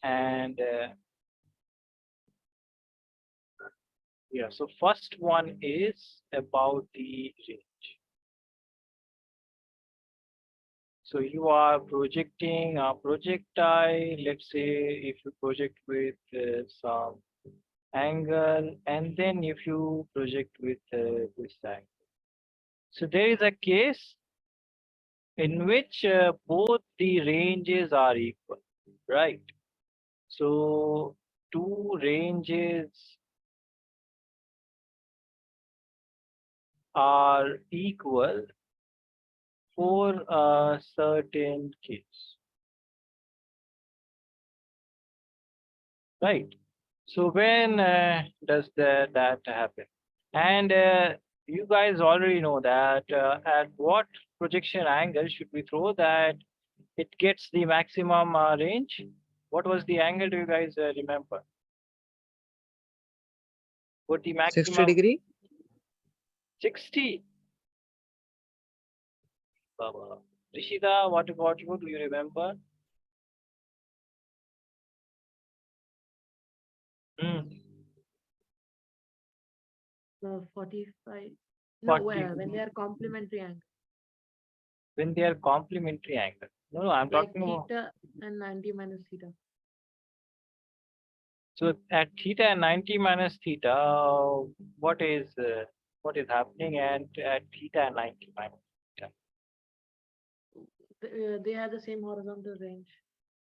And yeah, so first one is about the range. So you are projecting a projectile, let's say if you project with some angle, and then if you project with this angle. So there is a case in which both the ranges are equal, right? So two ranges are equal for a certain case, right? So when does that happen? And you guys already know that at what projection angle should we throw that it gets the maximum range? What was the angle? Do you guys remember? What the 60 maximum? degree. 60. Rishita, what about you? Do you remember? Hmm. 45. No, 40. when they are complementary angle, When they are complementary angle. No, I'm like talking about. theta and 90 minus theta. So at theta and 90 minus theta, what is happening? And at theta and 90 minus theta. They have the same horizontal range.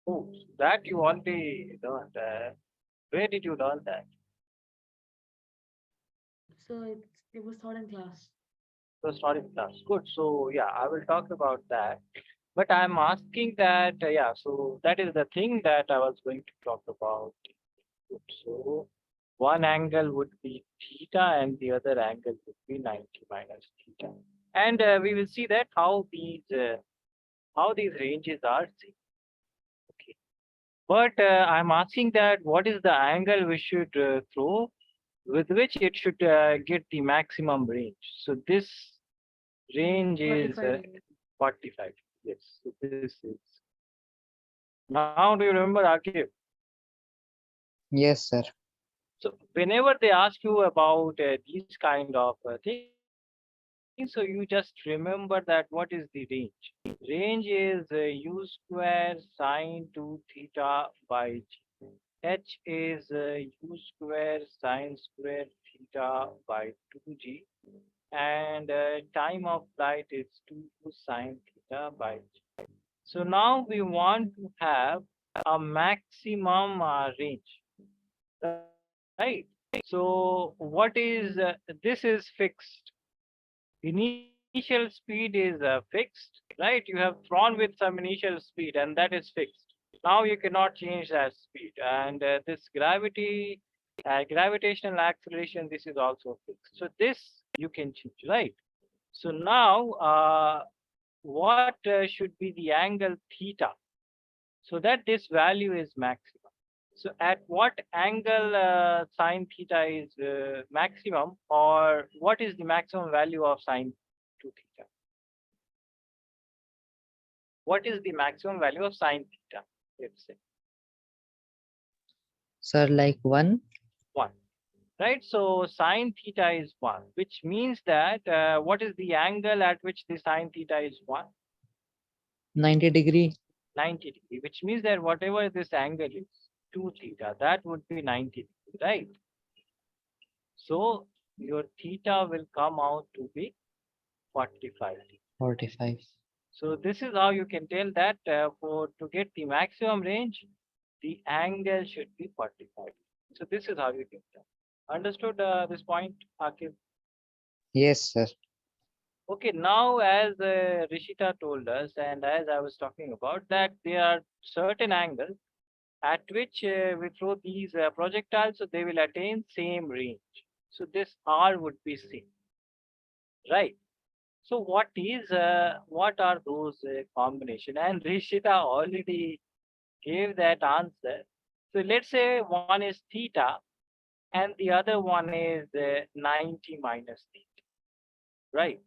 Oh, that you already learned. Where did you learn that? So it was taught in class. So sorry, class. Good. So yeah, I will talk about that. But I'm asking that, yeah, so that is the thing that I was going to talk about. Good. So one angle would be theta and the other angle would be 90 minus theta. And we will see that how these ranges are seen. Okay. But I'm asking that what is the angle we should throw with which it should get the maximum range. So this range is 45 degree. 45. Yes, so this is. Now do you remember, Akif? Yes, sir. So whenever they ask you about these kind of things, so you just remember that what is the range? Range is u square sine 2 theta by g. H is u square sine square theta by 2g. And time of flight is 2 sine theta by g. So now we want to have a maximum range, right? So what is this is fixed. Initial speed is fixed, right? You have thrown with some initial speed and that is fixed. Now you cannot change that speed. And this gravitational acceleration, this is also fixed. So this you can change, right? So now what should be the angle theta so that this value is maximum? So at what angle sine theta is maximum, or what is the maximum value of sine 2 theta? What is the maximum value of sine theta? Let's say Sir, like 1. 1, right? So sine theta is 1, which means that what is the angle at which the sine theta is 1? 90 degree. 90 degree, which means that whatever this angle is, 2 theta, that would be 90 degree, right? So your theta will come out to be 45 degree. 45. So this is how you can tell that for to get the maximum range, the angle should be 45. So this is how you can tell. Understood this point, Akif? Yes, sir. Okay, now as Rishita told us and as I was talking about that there are certain angles at which we throw these projectiles, so they will attain same range. So this R would be same, right? So what are those combination? And Rishita already gave that answer. So let's say one is theta and the other one is 90 minus theta, right?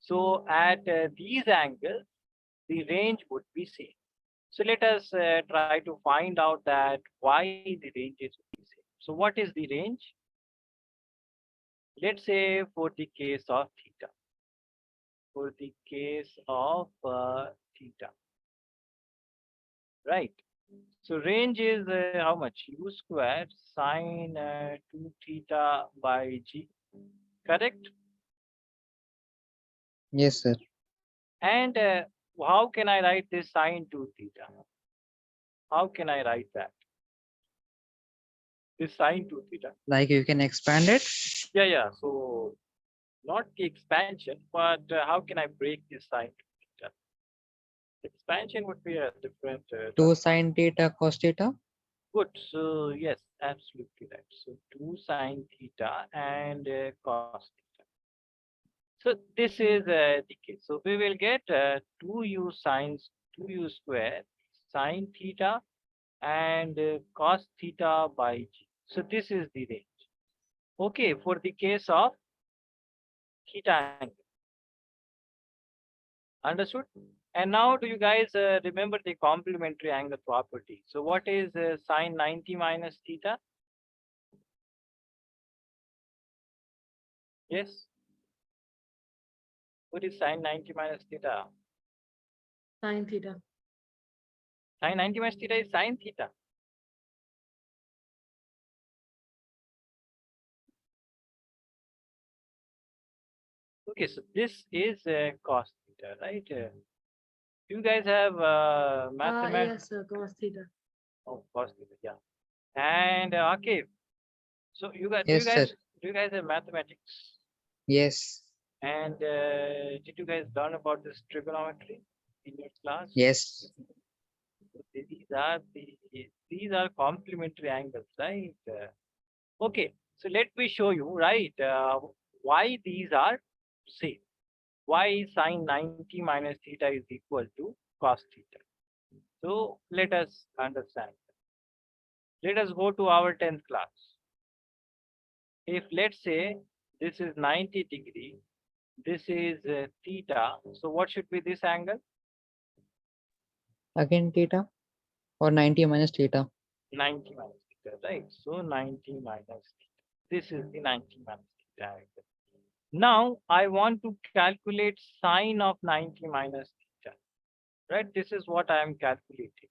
So at these angles, the range would be same. So let us try to find out that why the range is the same. So what is the range? Let's say for the case of theta. For the case of theta, right? So range is how much? U square sine 2 theta by g, correct? Yes, sir. And how can I write this sine 2 theta? How can I write that? This sine 2 theta. Like you can expand it. Yeah, yeah. So not the expansion, but how can I break this sine 2 theta? Expansion would be a different 2 term. sine theta cos theta. Good. So yes, absolutely right. So 2 sine theta and cos theta. So this is the case. So we will get 2u sines 2u square sine theta and cos theta by g. So this is the range. Okay, for the case of theta angle. Understood? And now do you guys remember the complementary angle property? So what is sine 90 minus theta? Yes. What is sine 90 minus theta? Sine theta. Sine 90 minus theta is sine theta. Okay, so this is cos theta, right? You guys have mathematics. Yes, sir, cos theta. Oh, cos theta, yeah. And okay, so you guys, Yes, sir. do you guys have mathematics? Yes. And did you guys learn about this trigonometry in your class? Yes. These are complementary angles, right? Okay, so let me show you, right, why these are same. Why sine 90 minus theta is equal to cos theta. So let us understand. Let us go to our 10th class. If let's say this is 90 degree, this is theta. So what should be this angle? Again theta or 90 minus theta. 90 minus theta, right? So 90 minus theta. This is the 90 minus theta angle. Now I want to calculate sine of 90 minus theta, right? This is what I am calculating.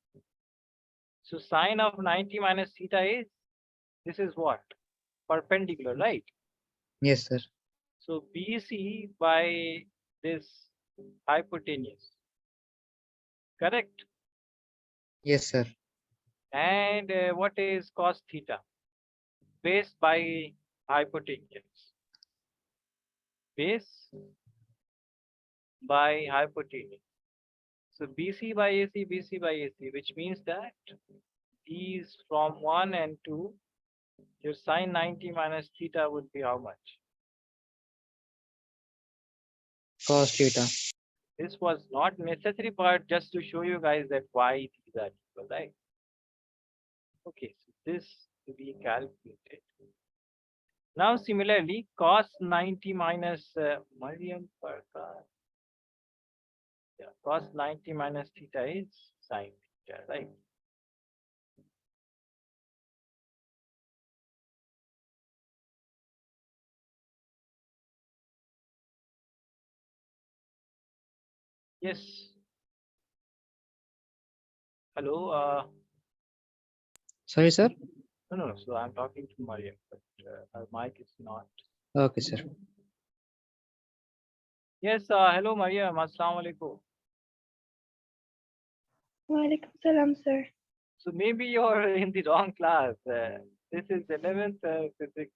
So sine of 90 minus theta is, this is what? Perpendicular, right? Yes, sir. So BC by this hypotenuse, correct? Yes, sir. And what is cos theta? Base by hypotenuse. Base by hypotenuse. So BC by AC, BC by AC, which means that these from 1 and 2, your sine 90 minus theta would be how much? Cos theta. This was not necessary, but just to show you guys that why these are equal, right? Okay, so this to be calculated. Now similarly, cos 90 minus Mariam Parka, yeah, cos 90 minus theta is sine theta, right? Yes. Hello. Sorry, sir. No, no. So I'm talking to Mariam, but her mic is not. Okay, sir. Yes. Hello, Mariam. Assalamu alaikum. Walaikum salam, sir. So maybe you're in the wrong class. This is 11th physics.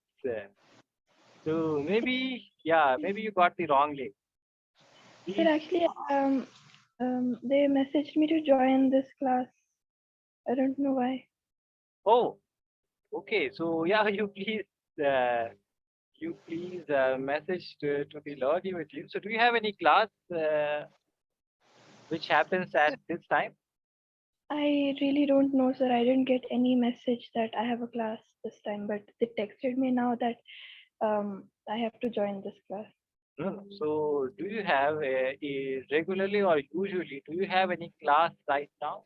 So maybe, yeah, maybe you got the wrong link. Sir, Please. actually, they messaged me to join this class. I don't know why. Oh, okay. So yeah, you please message to the Learnivio team. So do you have any class which happens at this time? I really don't know, sir. I didn't get any message that I have a class this time, but they texted me now that I have to join this class. No, no. So do you have regularly or usually, do you have any class right now?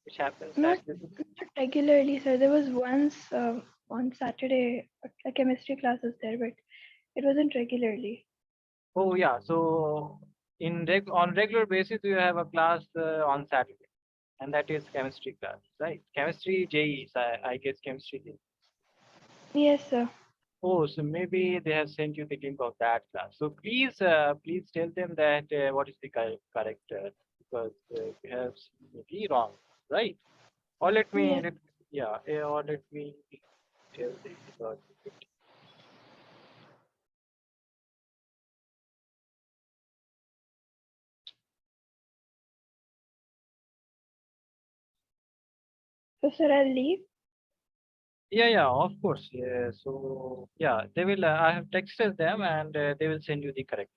which happens Not like this. not regularly, sir. There was once on Saturday a chemistry class was there, but it wasn't regularly. Oh yeah, so on regular basis you have a class on Saturday, and that is chemistry class, right? Chemistry JEE, I guess chemistry JEE. Yes, sir. Oh, so maybe they have sent you the link of that class. So please tell them that what is the correct because you have maybe wrong, right? Or Yes. or let me tell the result. So, sir, I'll leave. Yeah, of course. Yeah, so yeah, they will. I have texted them and they will send you the correct.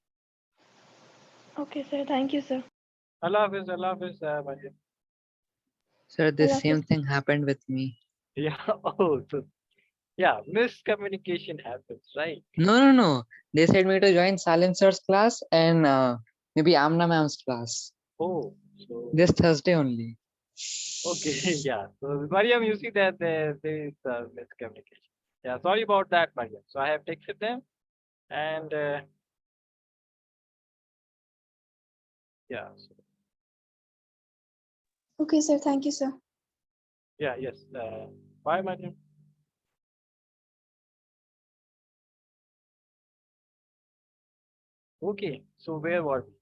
Okay, sir. Thank you, sir. Allah Hafiz, Mariam. Sir, I the love same thing happened with me. Yeah. Oh, so yeah, miscommunication happens, right? No. They said me to join Salim sir's class and maybe Amna ma'am's class Oh, so this Thursday only. okay, yeah. So Mariam, you see that there is miscommunication. Yeah, sorry about that, Mariam. So I have texted them and yeah, so, Okay, sir. Thank you, sir. yeah, yes. Bye, Mariam. Okay, so where were we?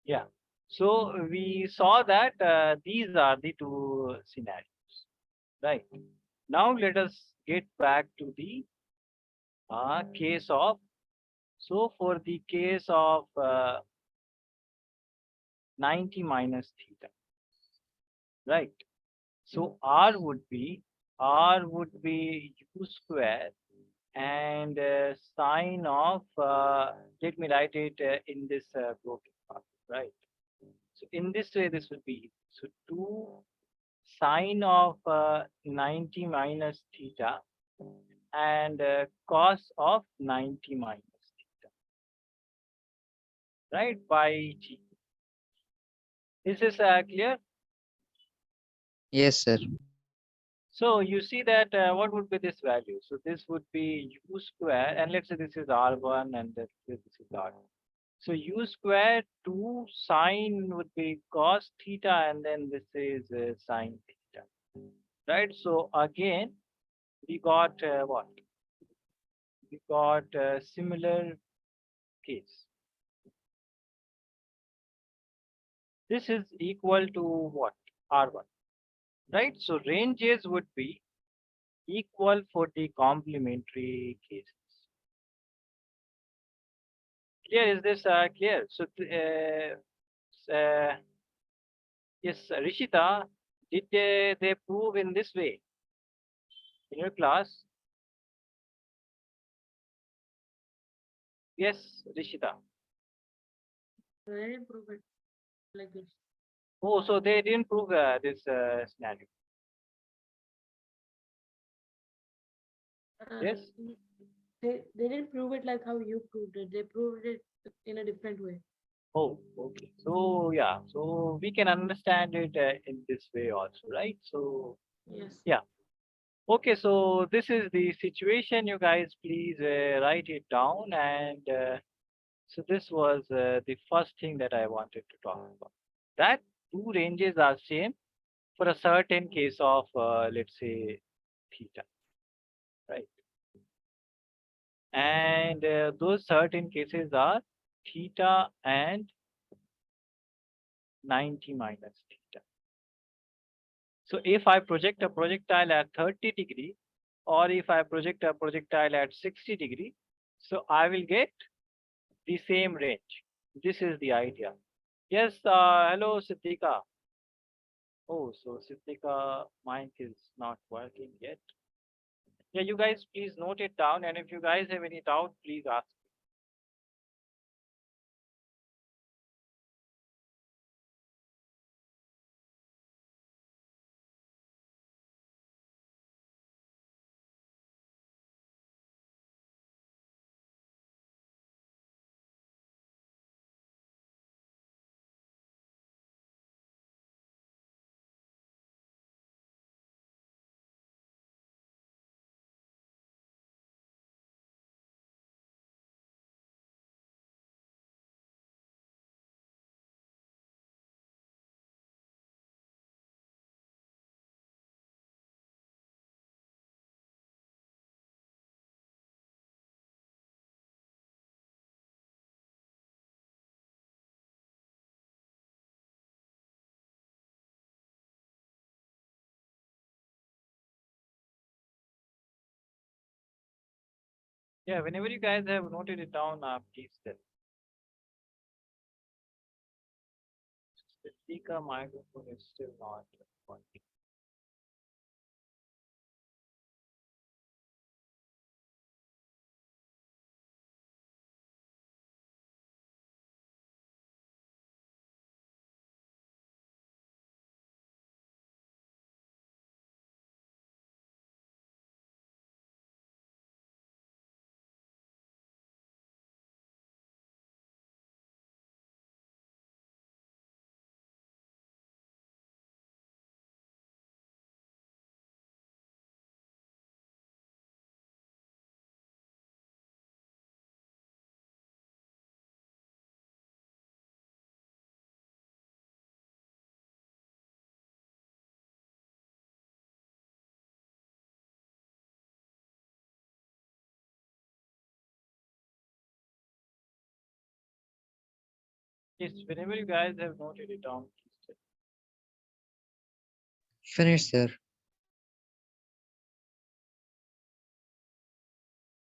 Yeah. So we saw that these are the two scenarios, right? Now let us get back to the case of, so for the case of 90 minus theta, right? So R would be U square and sine of, let me write it in this broken part, right? So in this way, this will be, so 2 sine of 90 minus theta and cos of 90 minus theta, right, by G. Is this clear? Yes, sir. So you see that what would be this value? So this would be U square, and let's say this is R1 and this is R2. So U square 2 sine would be cos theta, and then this is sine theta, right? So again, we got what? We got a similar case. This is equal to what? R1, right? So ranges would be equal for the complementary cases. Clear? Is this clear? So, yes, Rishita, did they prove in this way in your class? Yes, Rishita. I didn't prove it like this. Oh, so they didn't prove this scenario. Yes. They didn't prove it like how you proved it. They proved it in a different way. Oh, okay. So yeah, so we can understand it in this way also, right? So Yes. yeah. Okay, so this is the situation. You guys please write it down. And so this was the first thing that I wanted to talk about. That two ranges are same for a certain case of, let's say, theta, right? And those certain cases are theta and 90 minus theta. So if I project a projectile at 30-degree, or if I project a projectile at 60-degree, so I will get the same range. This is the idea. Yes, hello, Siddhika. Oh, so Siddhika, mic is not working yet. Yeah, you guys please note it down, and if you guys have any doubt, please ask. Yeah, whenever you guys have noted it down, please tell. The speaker microphone is still not working. Yes, whenever you guys have noted it down, please tell. Finished, sir.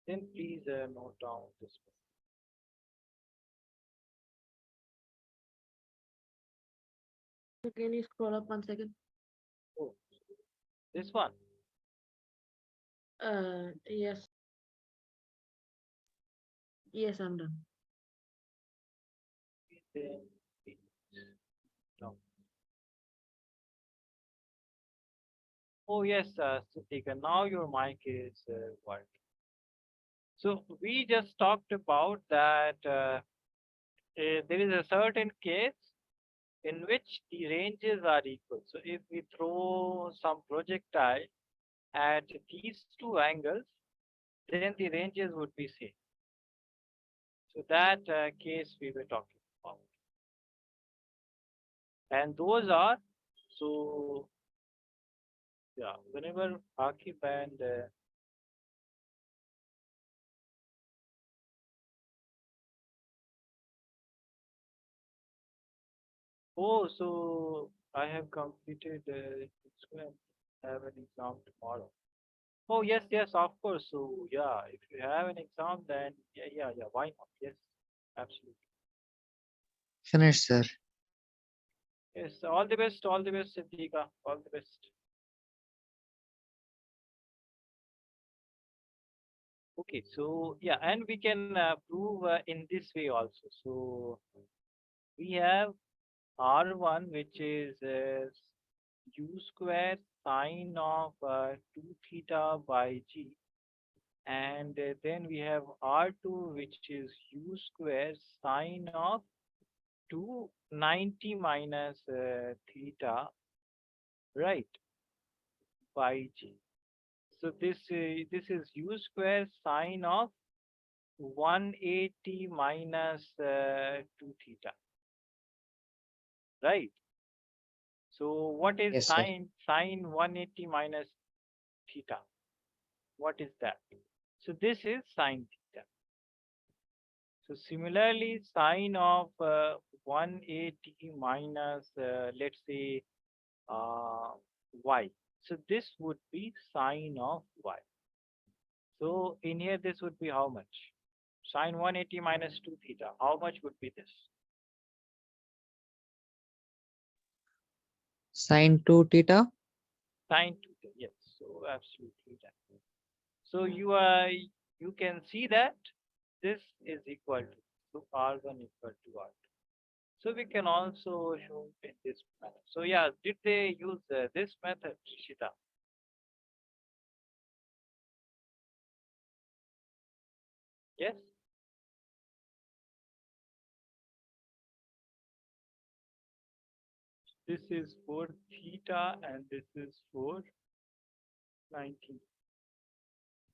Then please note down this one. So can you scroll up 1 second? Oh, this one. Yes. Yes, I'm done. Then no. Oh yes, Sutika, now your mic is working. So we just talked about that there is a certain case in which the ranges are equal. So if we throw some projectile at these two angles, then the ranges would be same. So that case we were talking about. And those are, so yeah, whenever Akib and oh, so I have completed it's going to have an exam tomorrow. Oh, yes, yes, of course. So, yeah, if you have an exam, then yeah, why not? Yes, absolutely. Finished, sir. Yes, all the best, Siddhika, all the best. Okay, so yeah, and we can prove in this way also. So, we have R1, which is u square sine of 2 theta by g. And then we have R2, which is u square sine of 290 minus theta, right, by g. So this is u square sine of 180 minus 2 theta, right? So what is Yes, sir. sine 180 minus theta? What is that? So this is sine theta. So similarly, sine of 180 minus, let's say, uh, y. So this would be sine of y. So in here, this would be how much? Sine 180 minus 2 theta. How much would be this? Sine 2 theta. Sine 2 theta. Yes. So absolutely that. So you can see that this is equal to R1 equal to R2. So we can also show in this manner. So yeah, did they use this method, Shita? Yes. This is for theta and this is for 90.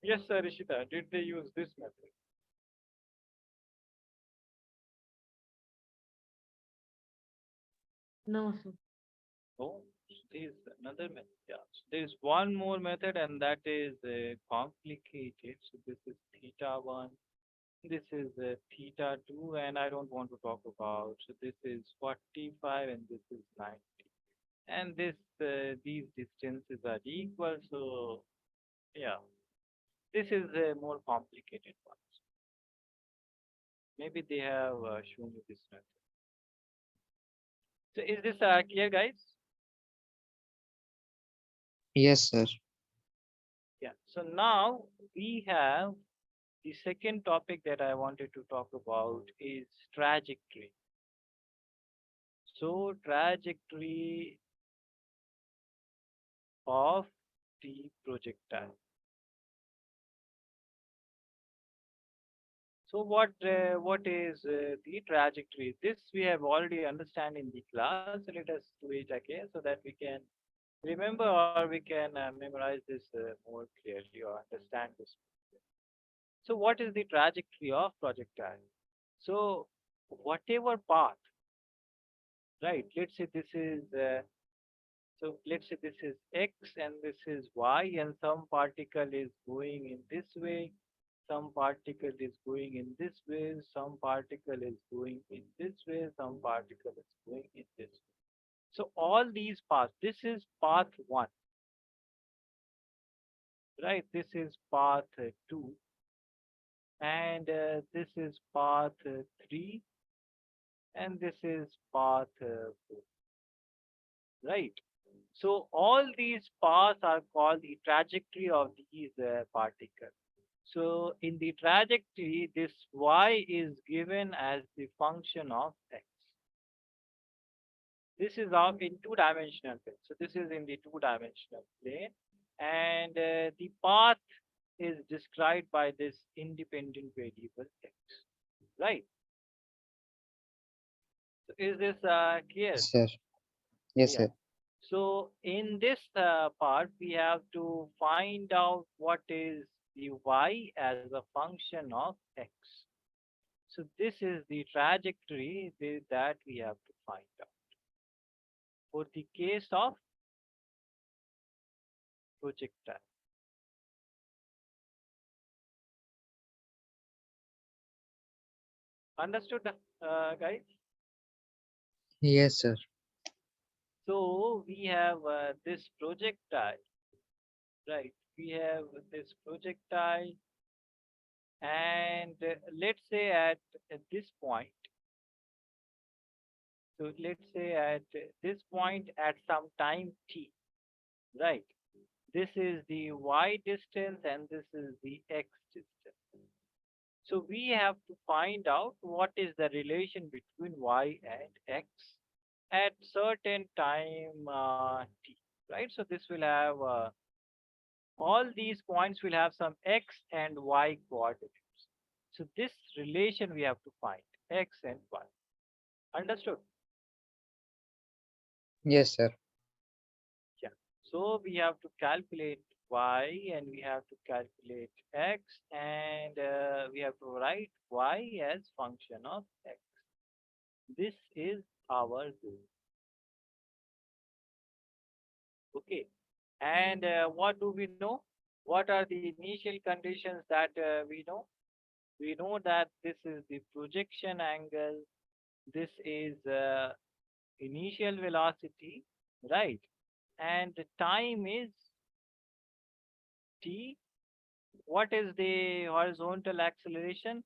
Yes, sir, Rishita. Did they use this method? No, sir. No, there is another method. Yeah. So there is one more method, and that is complicated. So this is theta one. This is theta two, and I don't want to talk about. So this is 45, and this is 90. And these distances are equal. So yeah, This is a more complicated one. Maybe they have shown you this method. So is this clear, guys? Yes, sir. Yeah. So now we have the second topic that I wanted to talk about is trajectory. So trajectory of the projectile. So what is the trajectory? This we have already understand in the class. So let us do it again so that we can remember or we can memorize this more clearly or understand this. So what is the trajectory of projectile? So whatever path, right? Let's say this is so let's say this is x and this is y, and some particle is going in this way, some particle is going in this way, some particle is going in this way, some particle is going in this way. So all these paths, this is path 1, right? This is path 2, and this is path 3, and this is path 4, right? So all these paths are called the trajectory of these particles. So in the trajectory, this y is given as the function of x. This is of in two-dimensional plane. So this is in the two-dimensional plane, and the path is described by this independent variable x. Right? So is this clear? Yes, sir. Yes, Yeah. sir. So in this part, we have to find out what is the y as a function of x. So this is the trajectory that we have to find out. For the case of projectile. Understood, guys? Yes, sir. So we have this projectile, right? We have this projectile, and let's say at this point, so let's say at this point at some time t, right? This is the y distance and this is the x distance. So we have to find out what is the relation between y and x at certain time t, right? So this will have all these points will have some x and y coordinates. So this relation we have to find x and y. Understood? Yes, sir. Yeah. So we have to calculate y and we have to calculate x, and we have to write y as function of x. This is our goal. Okay. And what do we know? What are the initial conditions that we know? We know that this is the projection angle, this is initial velocity, right? And the time is t. What is the horizontal acceleration?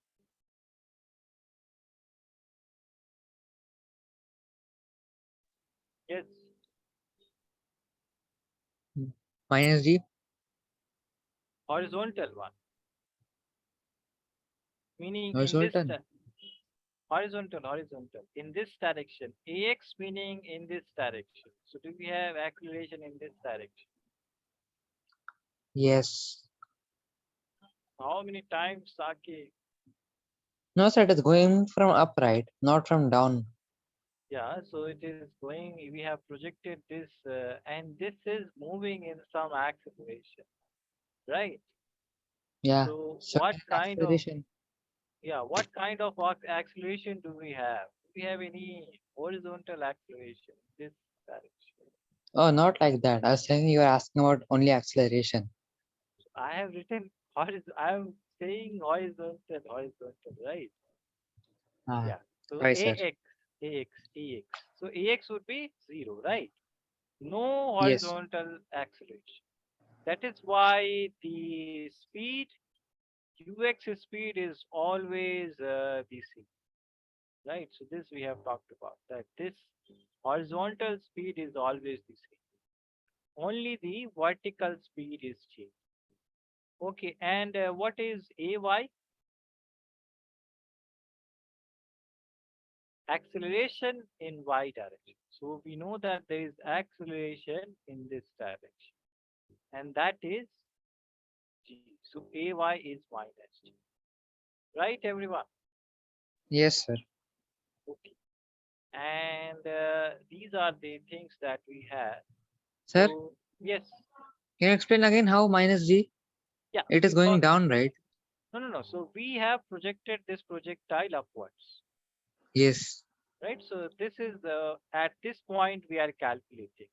Yes, Minus G. horizontal one, meaning in this Horizontal. horizontal in this direction. Ax meaning in this direction. So do we have acceleration in this direction? Yes. How many times, Saki? No, sir. It is going from upright, not from down. Yeah, so it is going, we have projected this, and this is moving in some acceleration, right? Yeah. So what Certain kind of, acceleration. yeah, what kind of acceleration do we have? Do we have any horizontal acceleration in this direction? Oh, not like that. I was saying you were asking about only acceleration. I have written I am saying horizontal, right? Ah, Yeah. So sorry, sir. AX. So AX would be 0, right? No Yes. horizontal acceleration. That is why the speed, UX speed is always the same, right? So this we have talked about, that this horizontal speed is always the same. Only the vertical speed is changed. Okay, and what is AY? Acceleration in Y direction. So we know that there is acceleration in this direction, and that is G. So AY is minus G. Right, everyone? Yes, sir. Okay. And these are the things that we have. Sir, So yes, can you explain again how minus G? yeah, It is going because down, right? no. So we have projected this projectile upwards, Yes. right? So this is at this point we are calculating.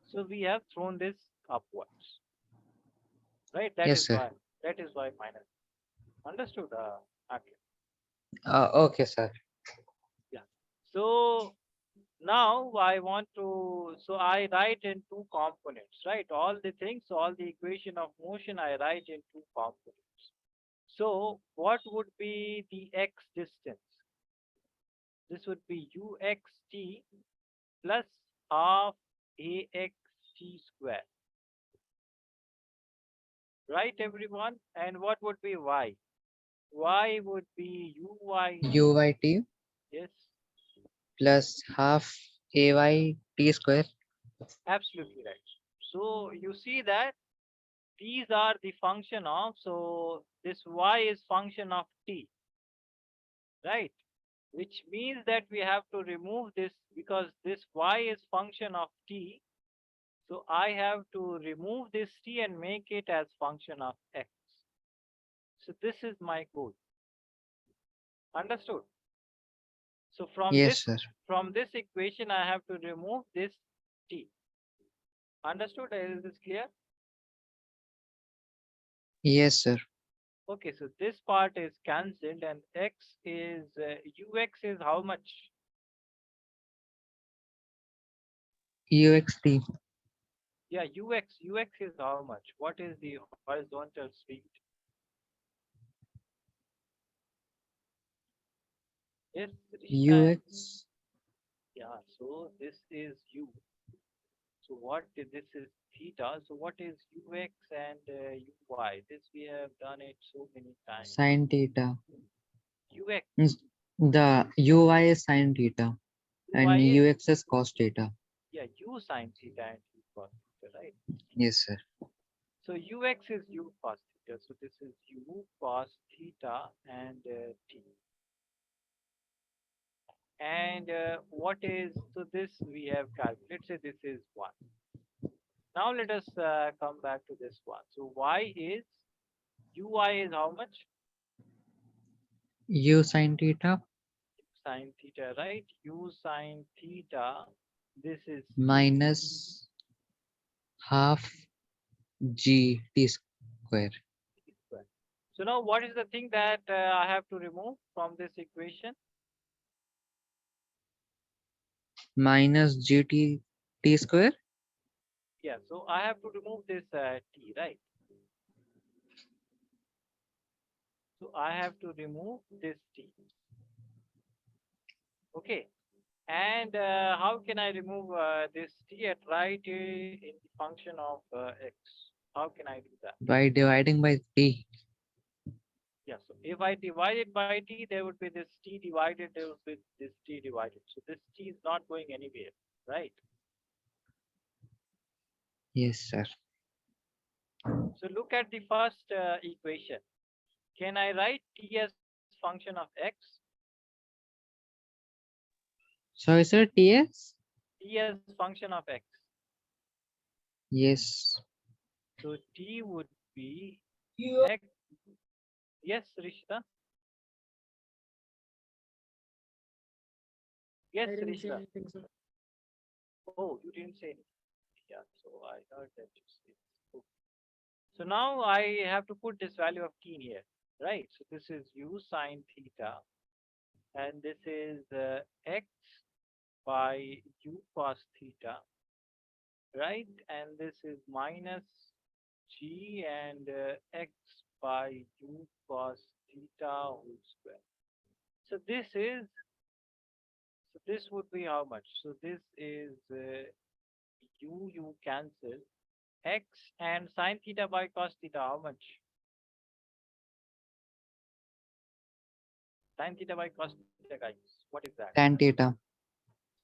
So we have thrown this upwards, right? Yes, sir. That is why minus. Understood? Okay. Okay, sir. Yeah. So now I want to, so I write in two components, right? All the things, all the equation of motion I write in two components. So what would be the x distance? This would be uxt plus half axt square, right, everyone? And what would be y? Y would be uyt. UYT Yes, plus half AYT square. absolutely right. So you see that these are the function of, so this y is function of t, right? Which means that we have to remove this because this y is function of t. So I have to remove this t and make it as function of x. So this is my goal. Understood? So Yes, sir. from this equation I have to remove this t. Understood? Is this clear? Yes, sir. Okay, so this part is cancelled and x is ux is how much? UXT. Yeah, ux is how much? What is the horizontal speed? Yes, Rishita. UX. Yeah, so this is u. So this is theta. So what is ux and uy? This we have done it so many times. Sine theta. Ux, Means the UY is sine theta and uy is, UX is cos theta. yeah, u sine theta and u cos theta, right? Yes, sir. So ux is u cos theta. So this is u cos theta and t. And what is, so this we have calculated. Let's say this is 1. Now let us come back to this one. So y is, uy is how much? U sine theta Sine theta, right? U sine theta. This is u minus half GT square. square. So now what is the thing that I have to remove from this equation? Minus GT T square. Yeah, so I have to remove this t, right? So I have to remove this t. Okay. And how can I remove this t at right in the function of x? How can I do that? By dividing by T. Yeah, so if I divide it by t, there would be this t divided, there would be this t divided. So this t is not going anywhere, right? Yes, sir. So look at the first equation. Can I write t as function of x? So is it TS? T as function of x. Yes. So t would be x. Yes, Rishita. Yes, I didn't say Rishita. anything, sir. Oh, you didn't say anything. Yeah, so I heard that you said. Okay. So now I have to put this value of t in here, right? So this is u sine theta, and this is x by u cos theta, right? And this is minus g and x by u cos theta whole square. So this would be how much? So this is u cancel x and sine theta by cos theta how much? Sine theta by cos theta, guys. What is that? Tan theta.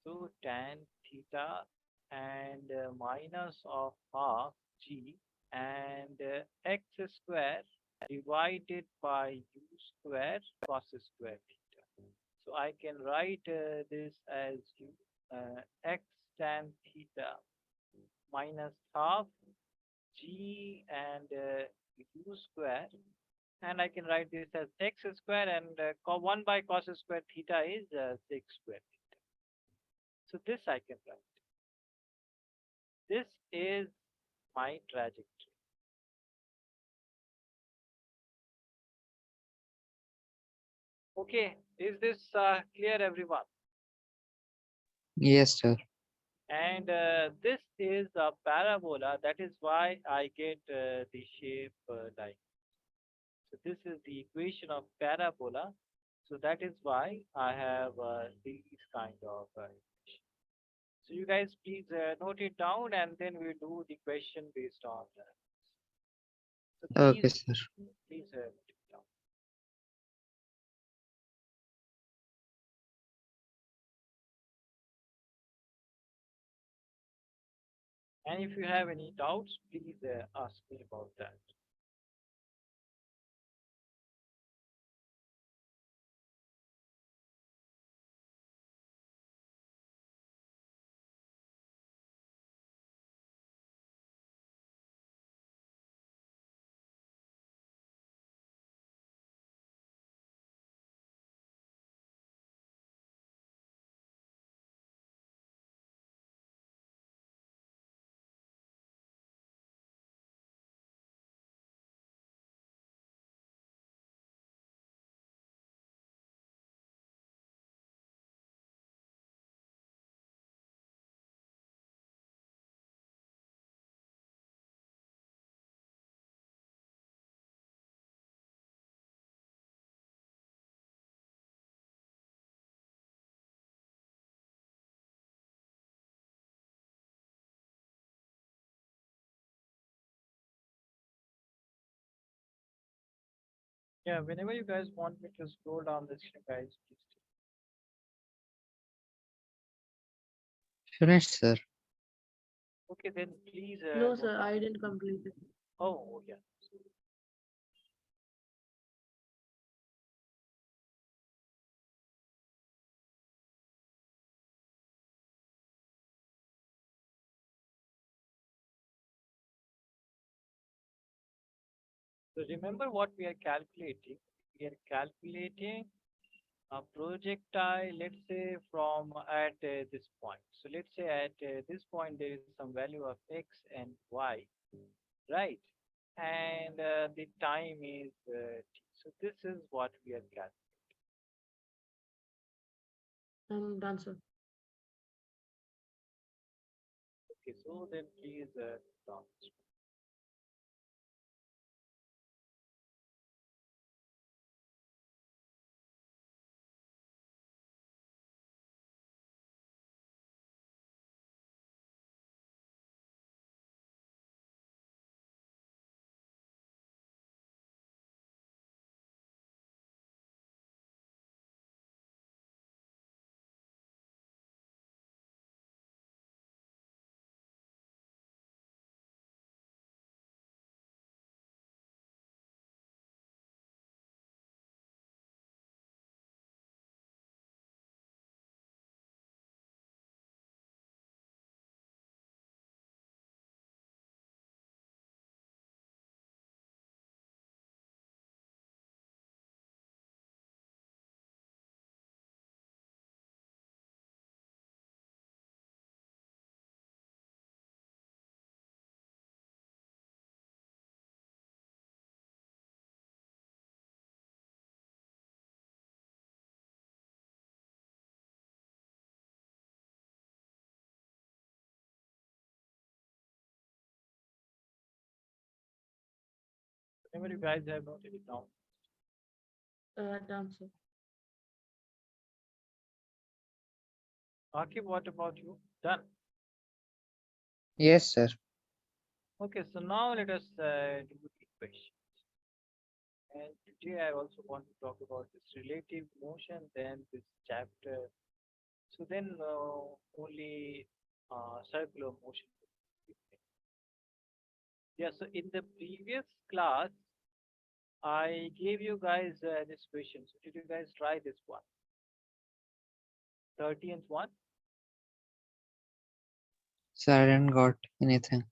So tan theta and minus of half g and x square divided by u square cos square theta. So I can write this as x tan theta minus half g and u square, and I can write this as x square, and 1 by cos square theta is 6 square theta. So this I can write. This is my trajectory. Okay, is this clear, everyone? Yes, sir. And this is a parabola. That is why I get the shape like. So this is the equation of parabola. So that is why I have these kind of equation. So you guys please note it down, and then we do the question based on that. So Okay, please, sir. please note it down. And if you have any doubts, please ask me about that. Yeah, whenever you guys want me to scroll down the screen, guys, please. Finished, sir. Okay, then please. No, note sir, down. I didn't complete it. Oh, yeah. So remember what we are calculating. We are calculating a projectile, let's say from at this point. So let's say at this point there is some value of x and y, right? And the time is t. So this is what we are calculating. I'm done, sir. Okay, so then please stop. Whenever you guys have noted it down. Done, sir. Akib, what about you? Done. Yes, sir. Okay, so now let us do the question. And today I also want to talk about this relative motion, then this chapter. So then only circular motion. Yeah, so in the previous class, I gave you guys this question. So did you guys try this one? 30th one? Sir, I didn't got anything.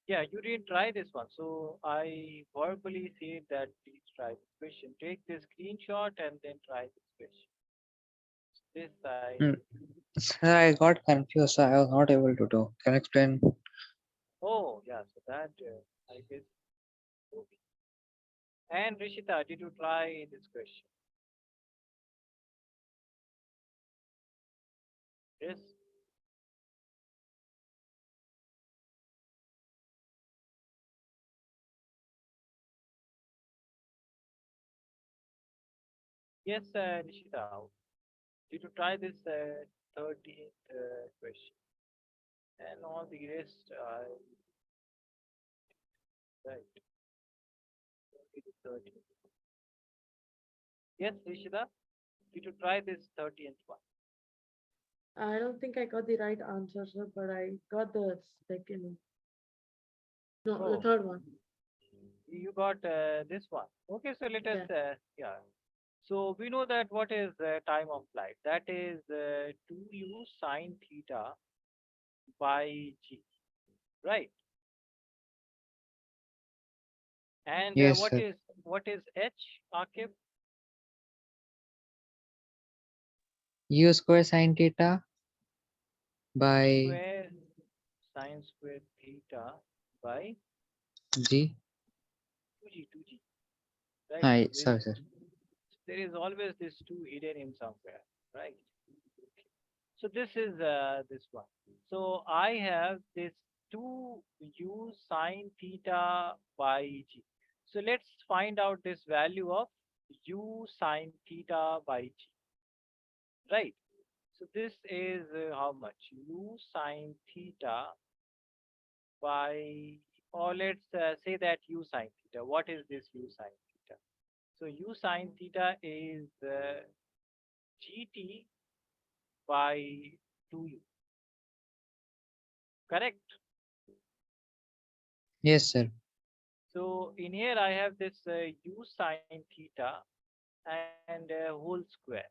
Yeah, you didn't try this one. So I verbally said that please try this question. Take the screenshot and then try this question. This I Mm, Sir, I got confused, so I was not able to do. Can you explain? Oh, yeah, so that I guess. Okay. And Rishita, did you try this question? Yes. Yes, Rishita. Did you try this 13th question? And all the rest, right. Okay, the 13th. Yes, Rishita, did you try this 13th one? I don't think I got the right answer, sir, but I got the second one. No, the Oh, third one. you got this one. Okay, so let us, Yeah. yeah. So we know that what is time of flight? That is 2u sine theta by g, right? And Yes, sir. what is h, Akib? U square sine theta by Square sine square theta by G. 2g, right? Hi, So sorry, sir. there is always this 2 hidden in somewhere, right? So this is this one. So I have this 2u sine theta by g. So let's find out this value of u sine theta by g, right? So this is how much? U sine theta by, or let's say that u sine theta. What is this u sine theta? So u sine theta is gt by 2u, correct? Yes, sir. So in here I have this u sine theta and whole square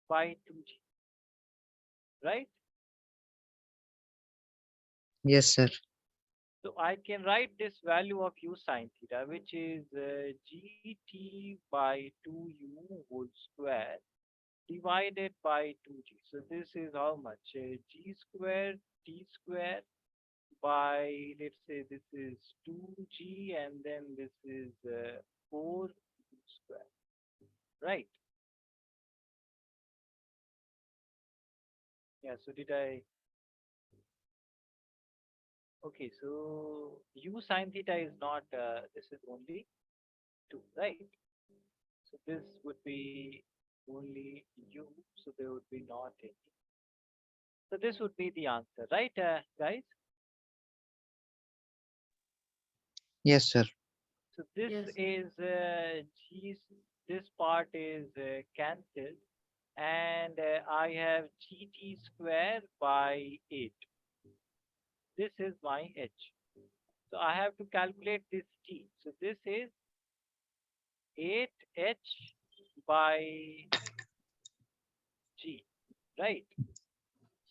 by 2g, right? Yes, sir. So I can write this value of u sine theta, which is gt by 2u whole square divided by 2g. So this is how much? G square t square by, let's say this is 2g and then this is 4 square, right? Yeah, so did I? Okay, so u sine theta is not, this is only 2, right? So this would be only u, so there would be not any. So this would be the answer, right, guys? Yes, sir. So this Yes, sir. is g, this part is cancelled, and I have gt square by 8. This is my h. So I have to calculate this t. So this is 8h by g, right?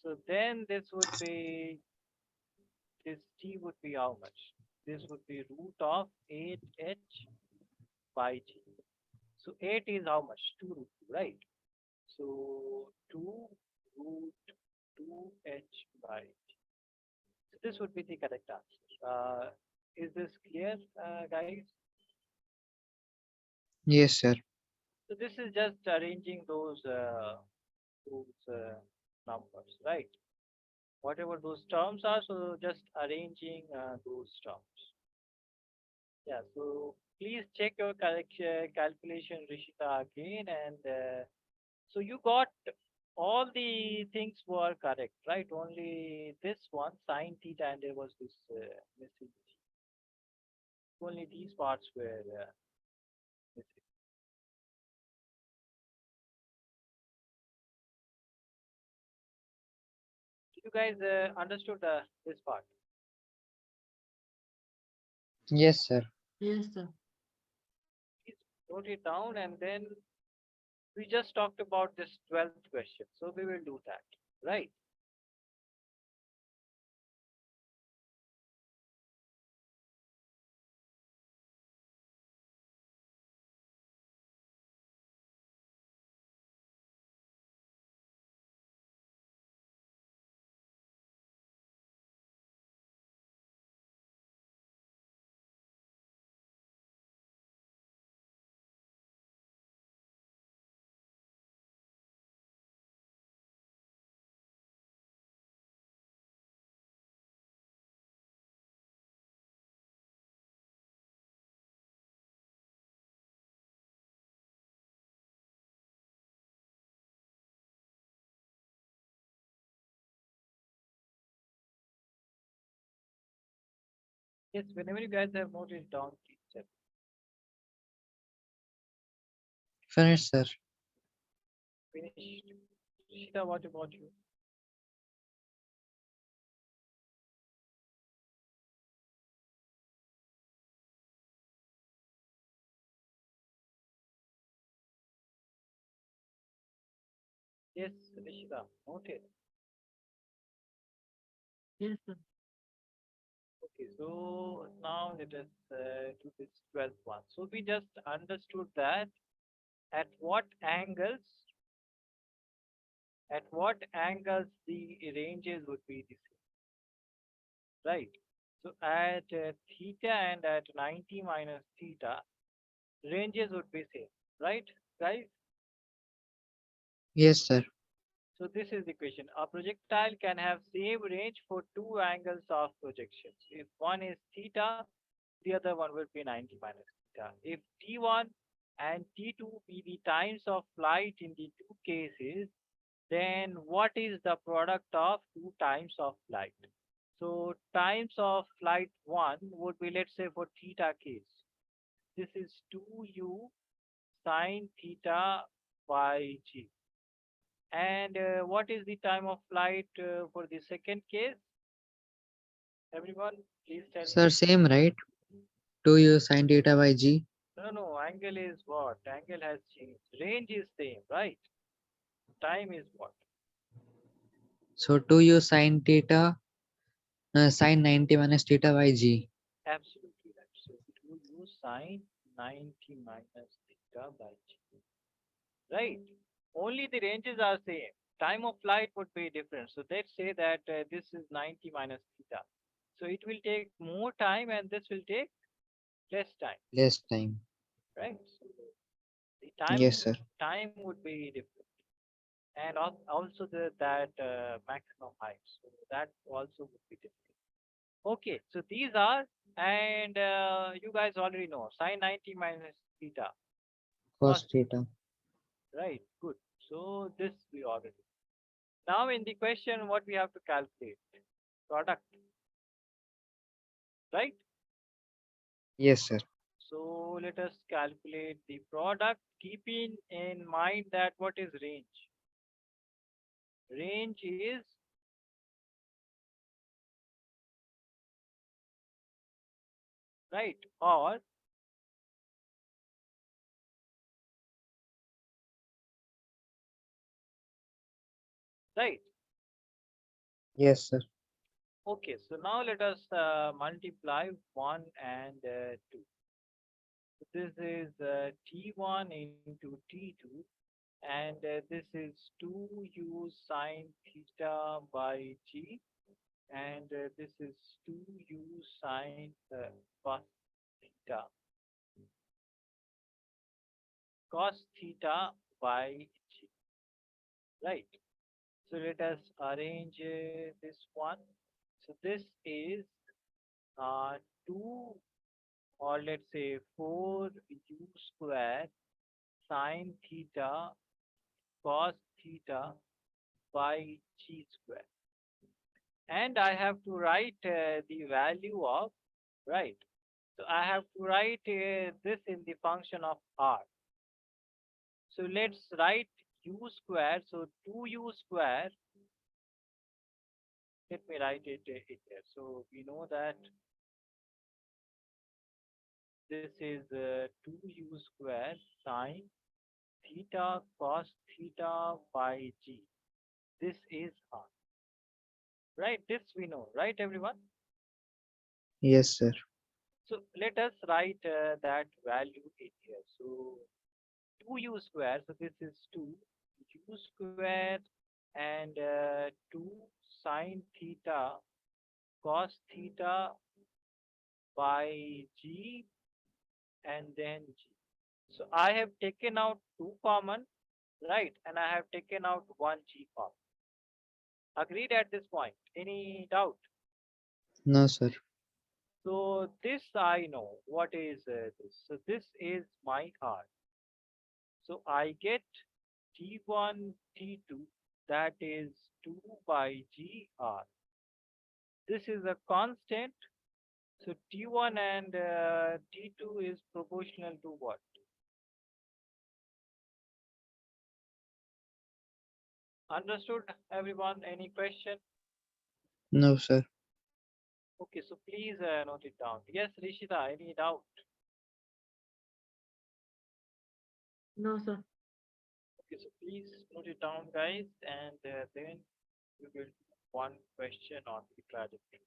So then this would be, this t would be how much? This would be root of 8h by g. So 8 is how much? 2 root 2, right? So 2 root 2h by g. So this would be the correct answer. Is this clear, guys? Yes, sir. So this is just arranging those numbers, right? Whatever those terms are, so just arranging those terms. Yeah, so please check your calculation, Rishita, again. And so you got all the things were correct, right? Only this one, sine theta, and there was this missing. Only these parts were missing. You guys understood this part? Yes, sir. Yes, sir. Please note it down, and then we just talked about this 12th question. So we will do that, right? Yes, whenever you guys have noted it down, please tell me. Finished, sir. Finished. Shita, what about you? Yes, Rishita, noted. Yes, sir. Okay, so now let us do this 12th one. So we just understood that at what angles, the ranges would be the same, right? So at theta and at 90 minus theta, ranges would be same, right, guys? Yes, sir. So this is the question. A projectile can have same range for two angles of projections. If one is theta, the other one will be 90 minus theta. If T1 and T2 be the times of flight in the two cases, then what is the product of two times of flight? So times of flight 1 would be, let's say, for theta case. This is 2u sine theta by g. And what is the time of flight for the second case? Everyone, please tell me. Sir, same, right? 2u sine theta by g. No, no, angle is what? Angle has changed. Range is same, right? Time is what? So 2u sine theta sine 90 minus theta by g. Absolutely right. So 2u sine 90 minus theta by g. Right? Only the ranges are same. Time of flight would be different. So let's say that this is 90 minus theta. So it will take more time and this will take less time, Less time. right? So the Yes, sir. time would be different. And also that maximum height. So that also would be different. Okay, so these are, and you guys already know sine 90 minus theta Cos cos theta, theta. right? Good. So this we already. Now in the question, what we have to calculate? Product, right? Yes, sir. So let us calculate the product, keeping in mind that what is range? Range is right or right. Yes, sir. Okay, so now let us multiply 1 and 2. So this is T1 into T2, and this is 2u sine theta by g, and this is 2u sine cos theta by g, right? So let us arrange this one. So this is 2 or let's say 4u square sine theta cos theta by g square. And I have to write the value of, right? So I have to write this in the function of r. So let's write u square. So 2u square, let me write it in there. So we know that this is 2u square sine theta cos theta by g. This is r, right? This we know, right, everyone? Yes, sir. So let us write that value in here. So 2u square, so this is 2u square and 2 sine theta cos theta by g and then g. So I have taken out 2 common, right? And I have taken out 1 g common. Agreed at this point? Any doubt? No, sir. So this I know. What is this? So this is my r. So I get T1, T2, that is 2 by GR. This is a constant. So T1 and T2 is proportional to what? Understood, everyone? Any question? No, sir. Okay, so please note it down. Yes, Rishita, any doubt? No, sir. Okay, so please note it down, guys, and then we will do one question on the trajectory.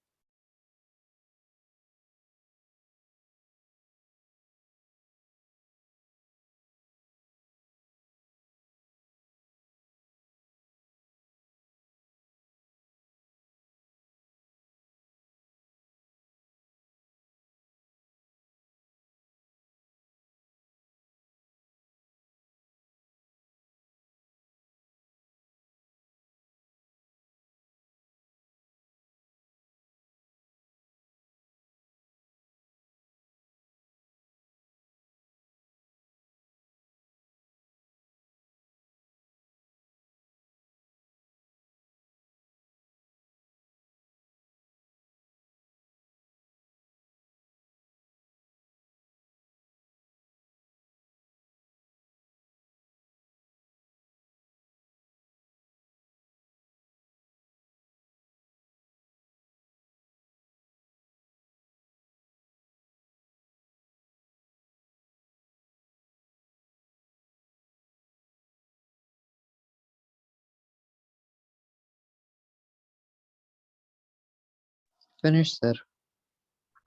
Finished, sir.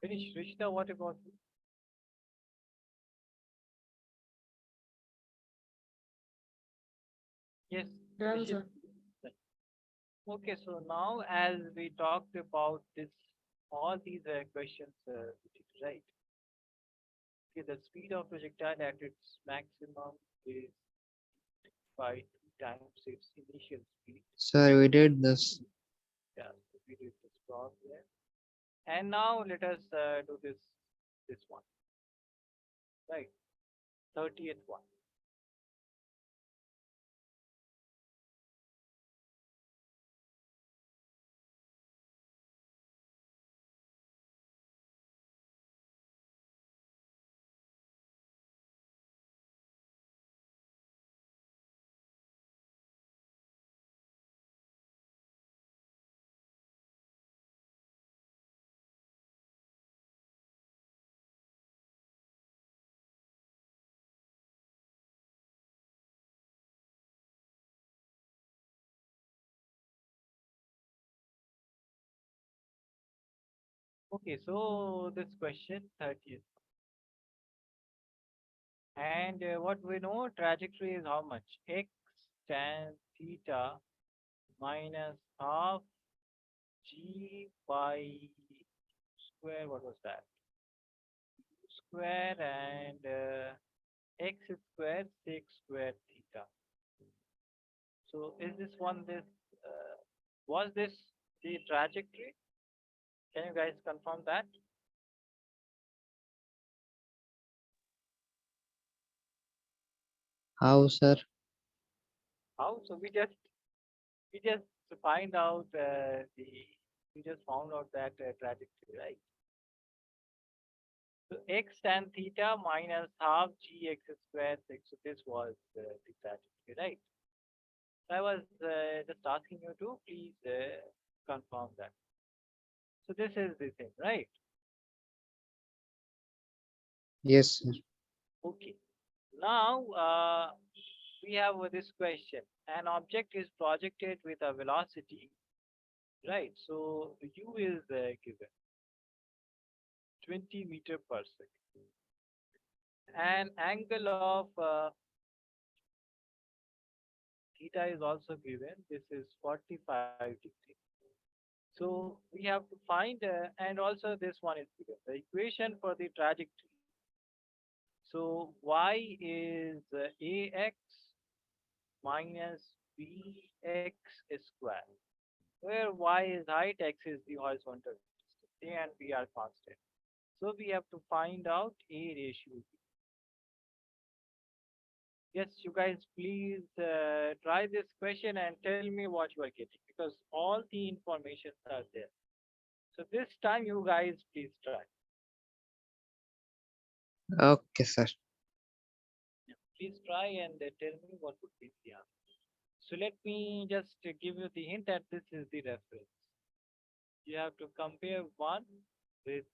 Finish, Rishita, what about you? Yes, Done, Rishita. sir. Okay, so now as we talked about this, all these questions, right? Okay, the speed of projectile at its maximum is by 2 times its initial speed. Sir, we did this. Yeah, so we did this problem. And now let us do this one, right? 30th one. Okay, so this question 30th. And what we know, trajectory is how much? X tan theta minus half g by square. What was that? Square and x square sec square theta. So is this one this was this the trajectory? Can you guys confirm that? How, sir? How? So we just find out the we just found out that trajectory, right? So x tan theta minus half gx squared. So this was the trajectory, right? So I was just asking you to please confirm that. So this is the thing, right? Yes, sir. Okay. Now we have this question. An object is projected with a velocity, right? So u is given 20 meter per second. An angle of theta is also given. This is 45 degrees. So we have to find, and also this one is given. The equation for the trajectory. So y is ax minus bx square, where y is height, x is the horizontal distance, a and b are constant. So we have to find out a ratio. Yes, you guys, please try this question and tell me what you are getting because all the informations are there. So this time, you guys, please try. Okay, sir. Please try and tell me what would be the answer. So let me just give you the hint that this is the reference. You have to compare one with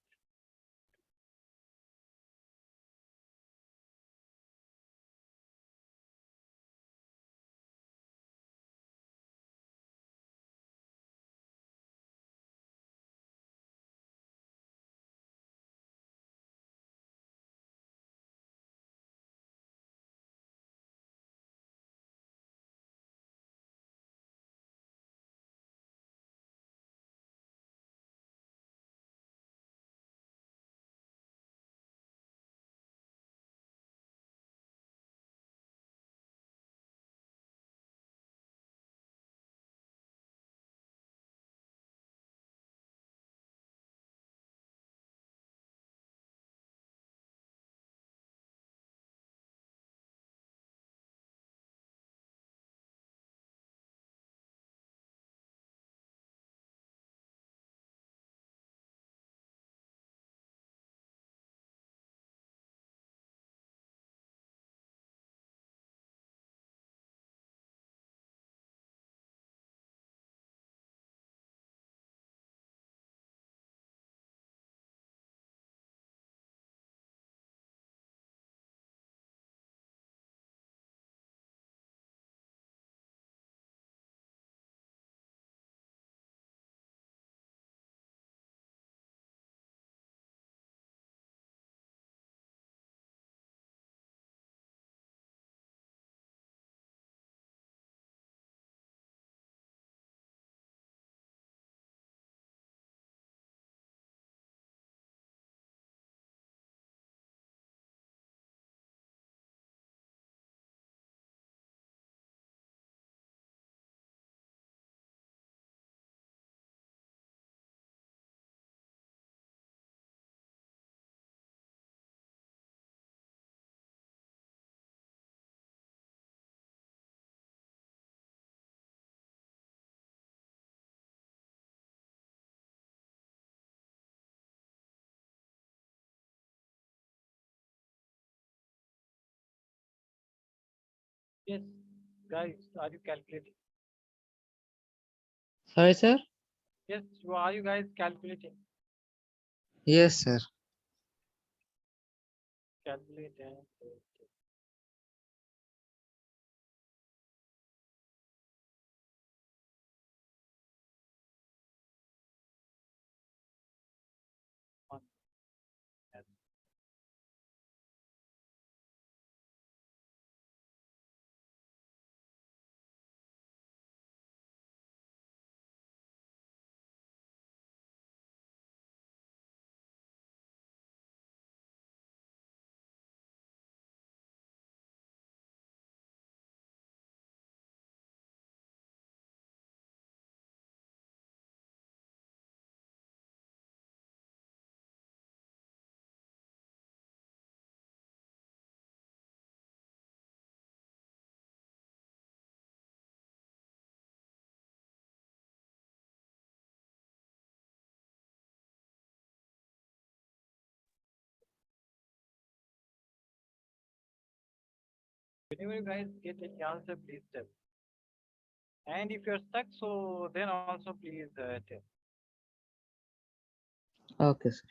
yes, guys. Are you calculating? Sorry, sir. Yes, are you guys calculating? Yes, sir. Calculate and one. Whenever you guys get any answer, please tell. And if you're stuck, so then also please tell. Okay, sir.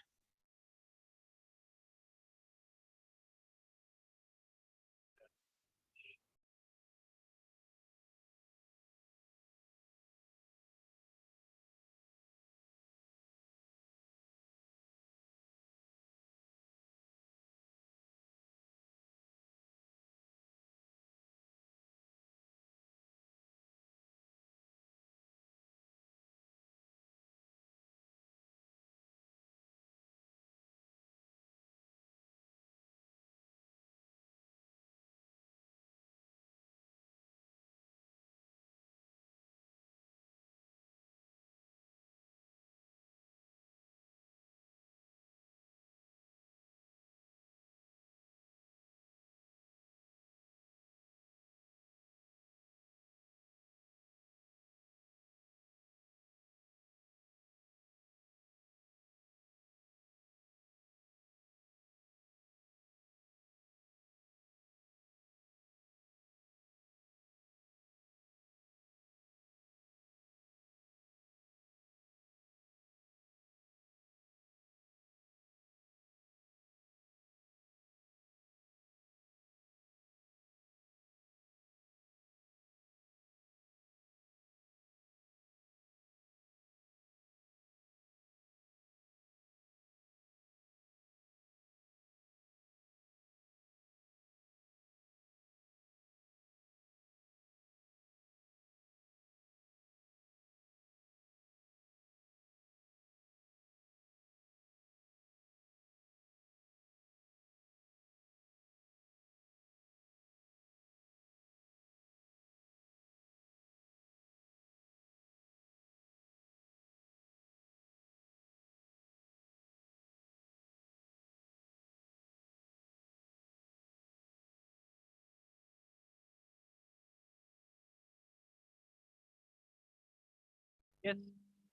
Yes,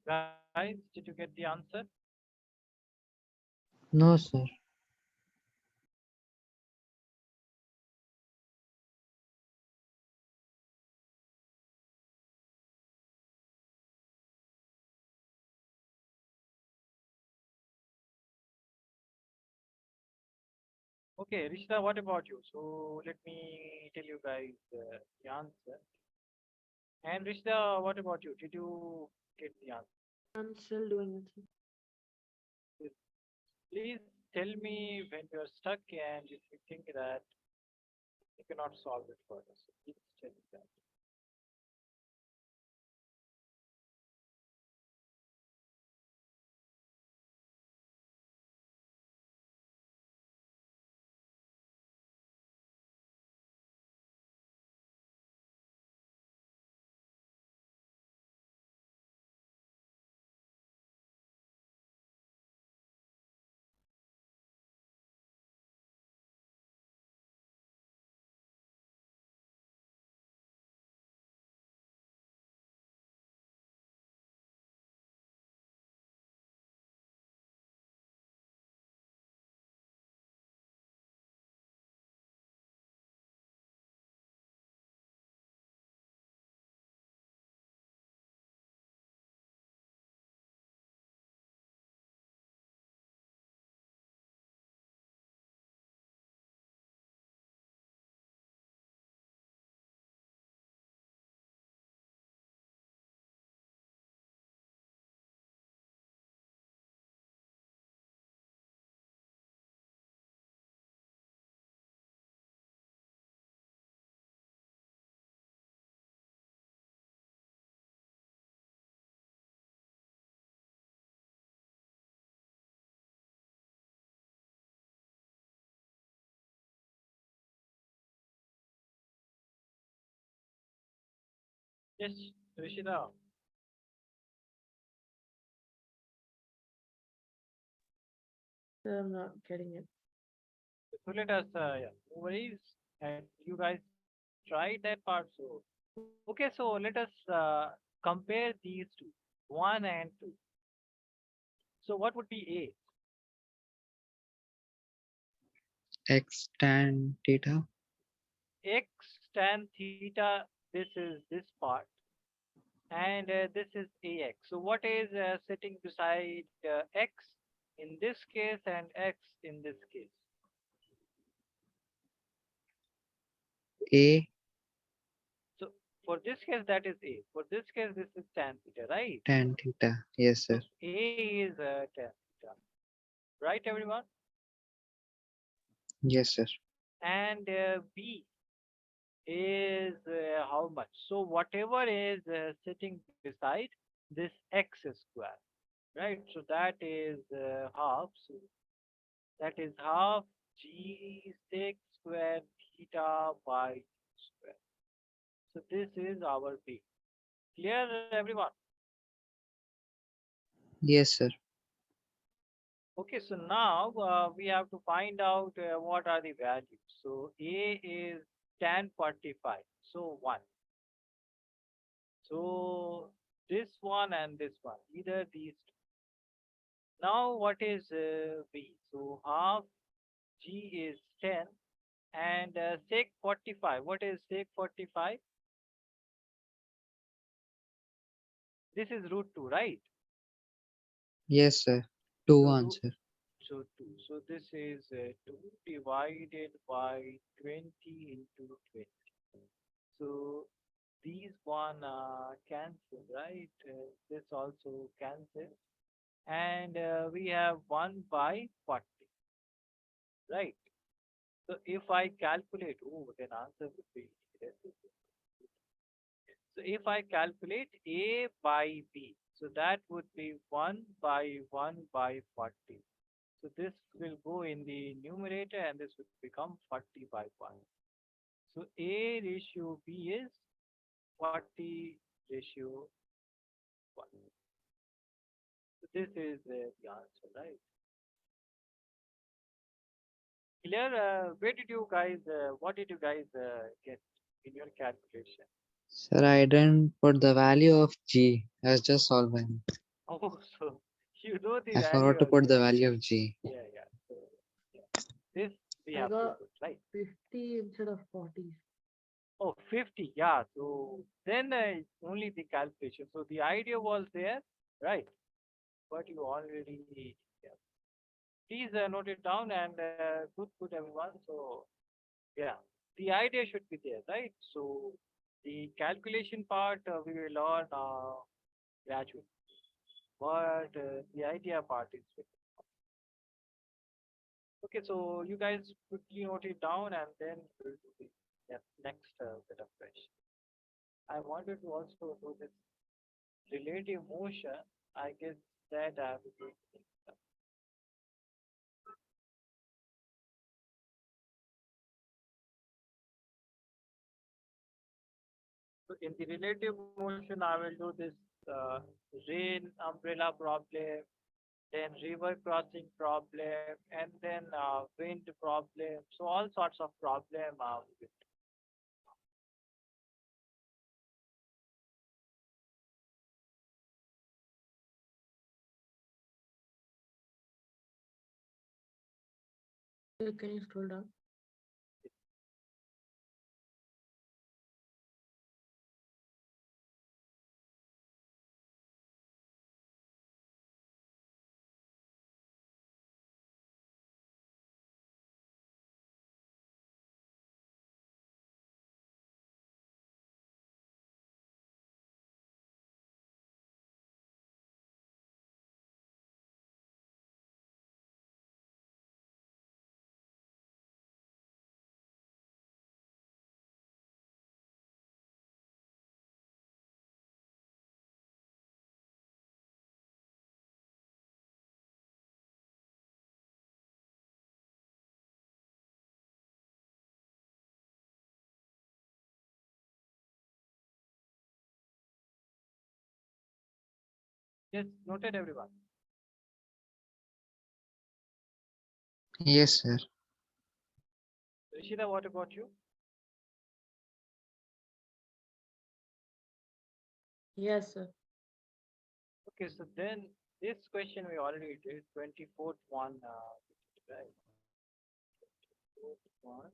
guys, did you get the answer? No, sir. Okay, Rishita, what about you? So let me tell you guys the answer. And Rishita, what about you? Did you get the answer? I'm still doing it, sir. Yes. Please tell me when you're stuck and if you think that you cannot solve it further. So please tell me that. Yes, Rishita. Sir, I'm not getting it. So let us, yeah, no worries. And you guys tried that part. So, okay, so let us compare these two, 1 and 2. So what would be A? Extend data. x tan theta, this is this part, and this is ax. So what is sitting beside x in this case and x in this case? A So for this case, that is a. For this case, this is tan theta, right? tan theta. Yes, sir. So a is tan theta, right, everyone? Yes, sir. And b is how much? So whatever is sitting beside this x square, right? So that is half. So that is half g sec square theta by square. So this is our b. Clear, everyone? Yes, sir. Okay, so now we have to find out what are the values. So a is tan 45. So 1. So this one and this one, either these two. Now what is b? So half g is 10 and sec 45. What is sec 45? This is root 2, right? Yes, sir. Two So root answer. so 2. So this is 2 divided by 20 into 20. So these one cancel, right? This also cancel. And we have 1 by 40, right? So if I calculate, oh, then answer would be less. So if I calculate A by B, so that would be 1 by 1 by 40. So this will go in the numerator and this would become 40 by 1. So A ratio B is 40 ratio 1. So this is the answer, right? Clear? Where did you guys, what did you guys get in your calculation? Sir, I didn't put the value of G. I was just solving. Oh, so you know the I value forgot to put the already. value of G. Yeah, yeah. So yeah. This we I have to got put, right? 50 instead of 40. Oh, 50. Yeah. So then only the calculation. So the idea was there, right? But you already, yeah. Please note it down and good everyone. So yeah, the idea should be there, right? So the calculation part we will learn gradually, but the idea part is okay. So you guys quickly note it down and then we'll do the next bit of question. I wanted to also do this relative motion. I guess that I have to do. So in the relative motion, I will do this rain umbrella problem, then river crossing problem, and then wind problem. So all sorts of problem. Can you scroll down? Yes, noted everyone. Yes, sir. Rishida, what about you? Yes, sir. Okay, so then this question we already did, 24th one, right? 24th one,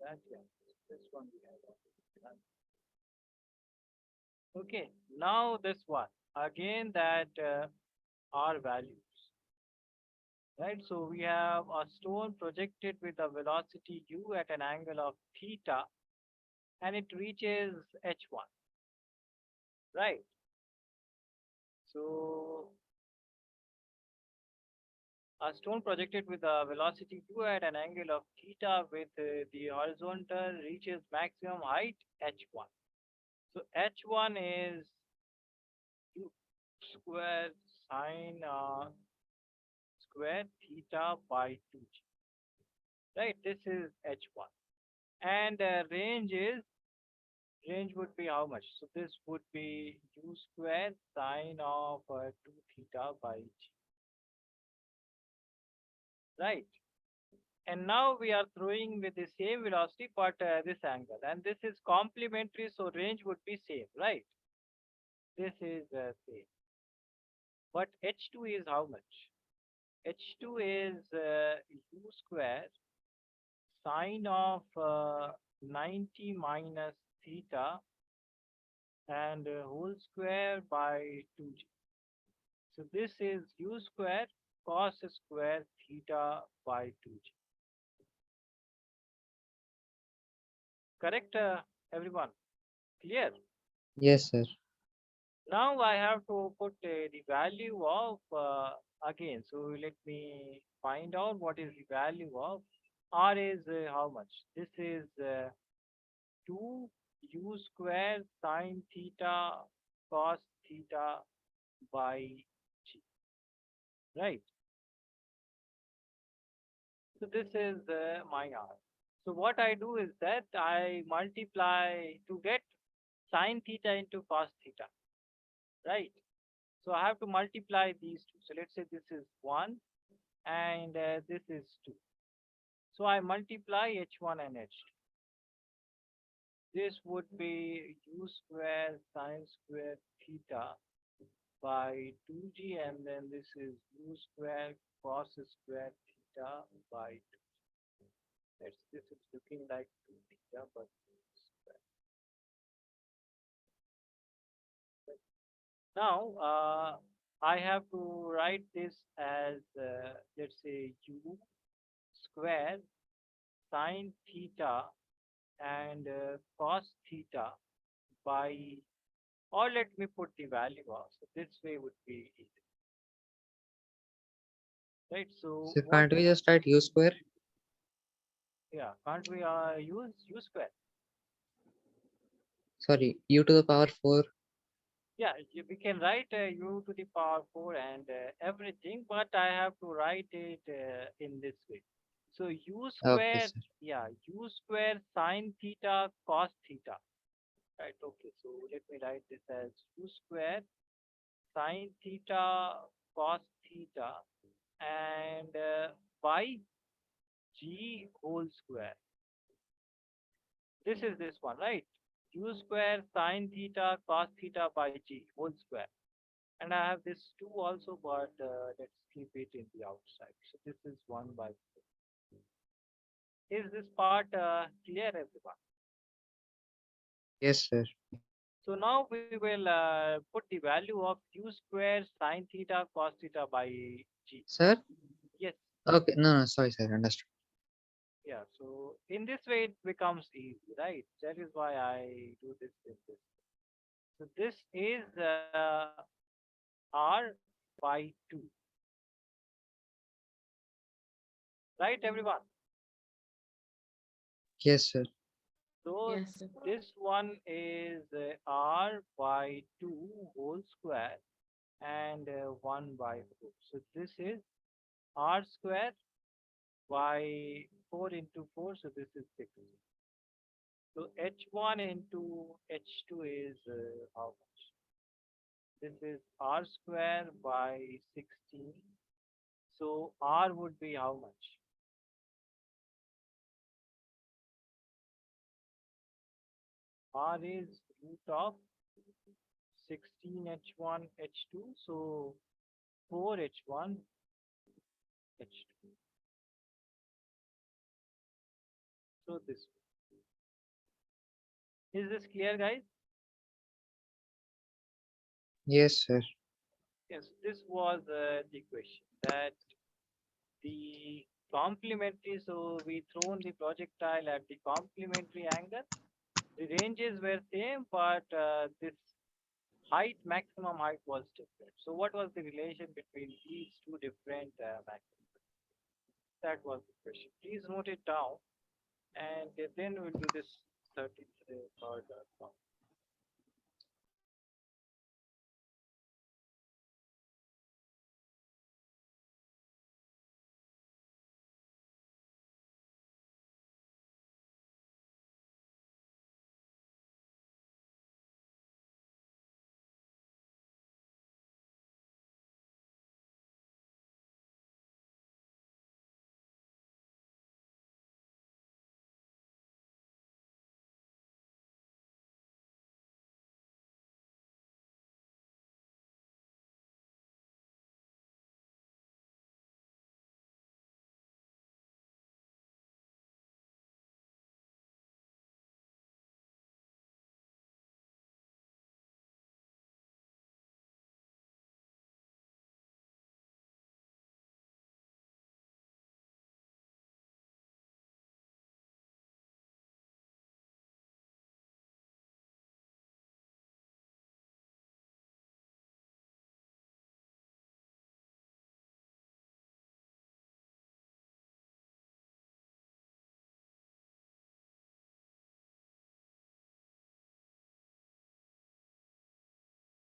that, yeah. This one we have already done. Okay, now this one again that are values, right? So we have a stone projected with a velocity u at an angle of theta, and it reaches h1, right? So a stone projected with a velocity u at an angle of theta with the horizontal reaches maximum height h1. So h1 is u square sine square theta by 2g, right? This is h1, and range would be how much? So this would be u square sine of 2 theta by g, right? And now we are throwing with the same velocity but this angle, and this is complementary, so range would be same, right? This is same, but h2 is how much? h2 is u square sine of 90 minus theta and whole square by 2g. So this is u square cos square theta by 2g. Correct, everyone? Clear? Yes, sir. Now I have to put the value of again. So let me find out what is the value of r is how much? This is 2 u square sine theta cos theta by g, right? So this is my r. So what I do is that I multiply to get sine theta into cos theta, right? So I have to multiply these two. So let's say this is 1 and this is 2. So I multiply h1 and h2. This would be u square sine square theta by 2g, and then this is u square cos square theta by 2. This is looking like 2 theta, but now I have to write this as let's say u square sine theta and cos theta by, or let me put the value of. So this way would be easy, right? So So what? can't we just write u square? Yeah, can't we use u square? Sorry, u to the power 4. Yeah, we can write u to the power 4 and everything, but I have to write it in this way. So u Okay, square, sir. yeah, u square sine theta cos theta, right? Okay, so let me write this as u square sine theta cos theta and by g whole square. This is this one, right? U square sine theta cos theta by g whole square. And I have this 2 also, but let's keep it in the outside. So this is 1 by 4. Is this part clear, everyone? Yes, sir. So now we will put the value of u square sine theta cos theta by g. Sir? Yes. Okay, no, sorry, sir. Understood. Yeah, so in this way it becomes easy, right? That is why I do this in this. So this is R by 2, right, everyone? Yes, sir. So Yes, sir. this one is R by 2 whole square and 1 by 4. So this is R square by 4 into 4, so this is 6. So H1 into H2 is how much? This is R square by 16. So R would be how much? R is root of 16 H1 H2. So 4 H1 H2. So this. Is this clear, guys? Yes, sir. Yes, this was the question that the complementary, so we thrown the projectile at the complementary angle. The ranges were same, but this height, maximum height was different. So what was the relation between these two different maximum? That was the question. Please note it down, and then we'll do this 33rd.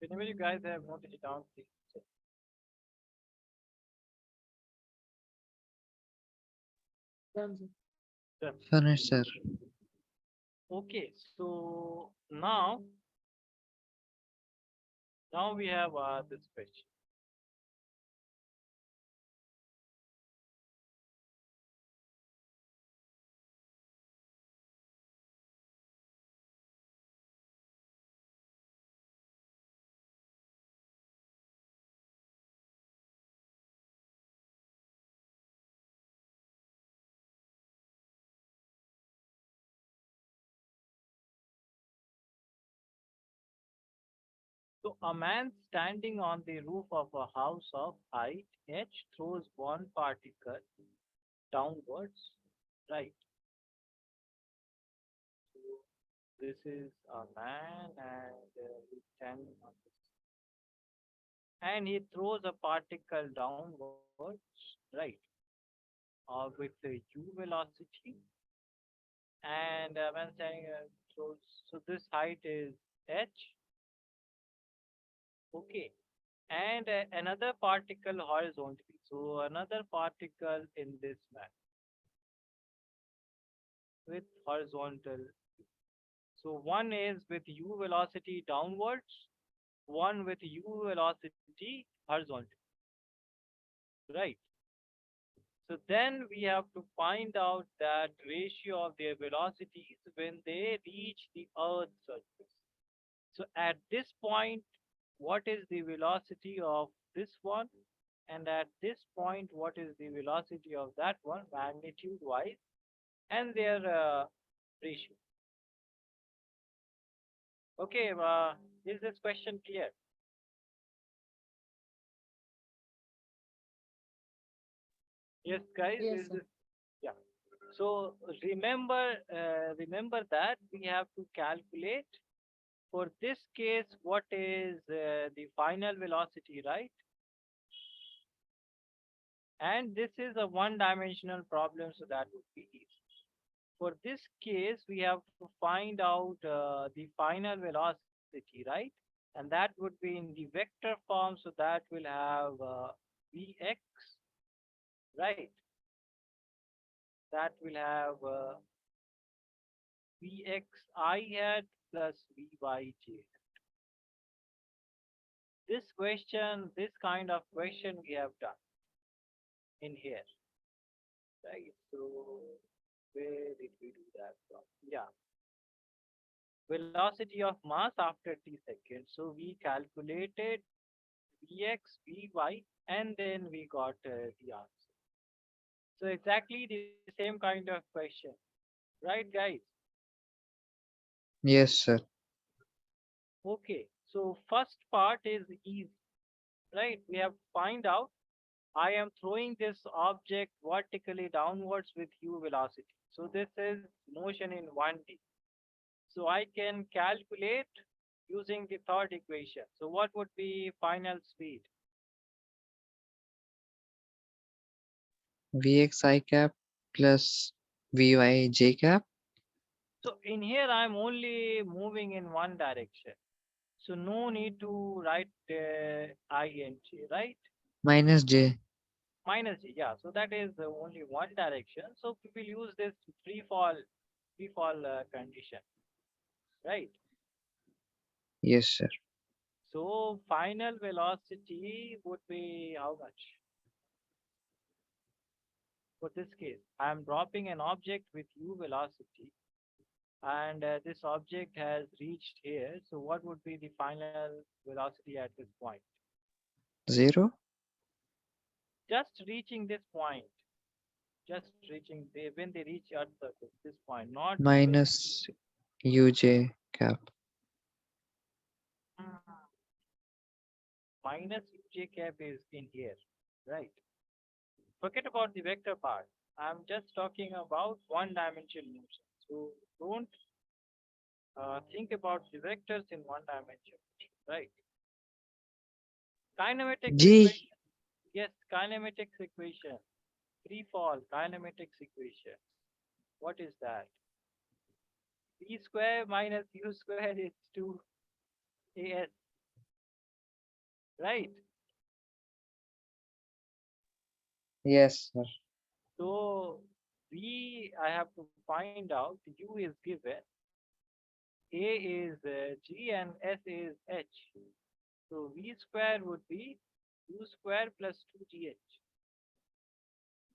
Whenever you guys have noted it down, please. Done, sir. Done. Finished, sir. Okay, so now we have this question. So a man standing on the roof of a house of height h throws one particle downwards, right? So this is a man and he's standing on this, and he throws a particle downwards, right? With the u velocity, and when saying throws, so this height is h, okay, and another particle horizontally. So another particle in this manner with horizontal. So one is with u velocity downwards, one with u velocity horizontal, right? So then we have to find out that ratio of their velocities when they reach the Earth's surface. So at this point, what is the velocity of this one? And at this point, what is the velocity of that one, magnitude wise, and their ratio? Okay, is this question clear? Yes, guys, Yes, is sir. this, yeah. So remember that we have to calculate for this case what is the final velocity, right? And this is a one-dimensional problem, so that would be easy. For this case, we have to find out the final velocity, right? And that would be in the vector form, so that will have Vx, right? That will have Vxi hat plus Vyj. This question, this kind of question we have done in here, right? So where did we do that from? Yeah, velocity of mass after t seconds. So we calculated Vx, Vy, and then we got the answer. So exactly the same kind of question, right, guys? Yes, sir. Okay, so first part is easy, right? We have to find out I am throwing this object vertically downwards with u velocity. So this is motion in 1D. So I can calculate using the third equation. So what would be final speed? Vxi cap plus Vy j cap So in here I'm only moving in one direction. So no need to write ing, right? minus j. Minus g, yeah. So that is only one direction. So we will use this free fall condition, right? Yes, sir. So final velocity would be how much? For this case, I am dropping an object with u velocity, and this object has reached here. So what would be the final velocity at this point? 0 Just reaching this point, just reaching when they reach Earth surface, this point, not when minus uj cap. mm, minus j cap is in here, right? Forget about the vector part. I'm just talking about one dimension motion. So don't think about the vectors in one dimension, right? Kinematics G. equation. Yes, kinematics equation. Free fall kinematics equation. What is that? V square minus u square is 2as, right? Yes, sir. So I have to find out u is given, a is g and s is h. So v square would be u square plus 2gh,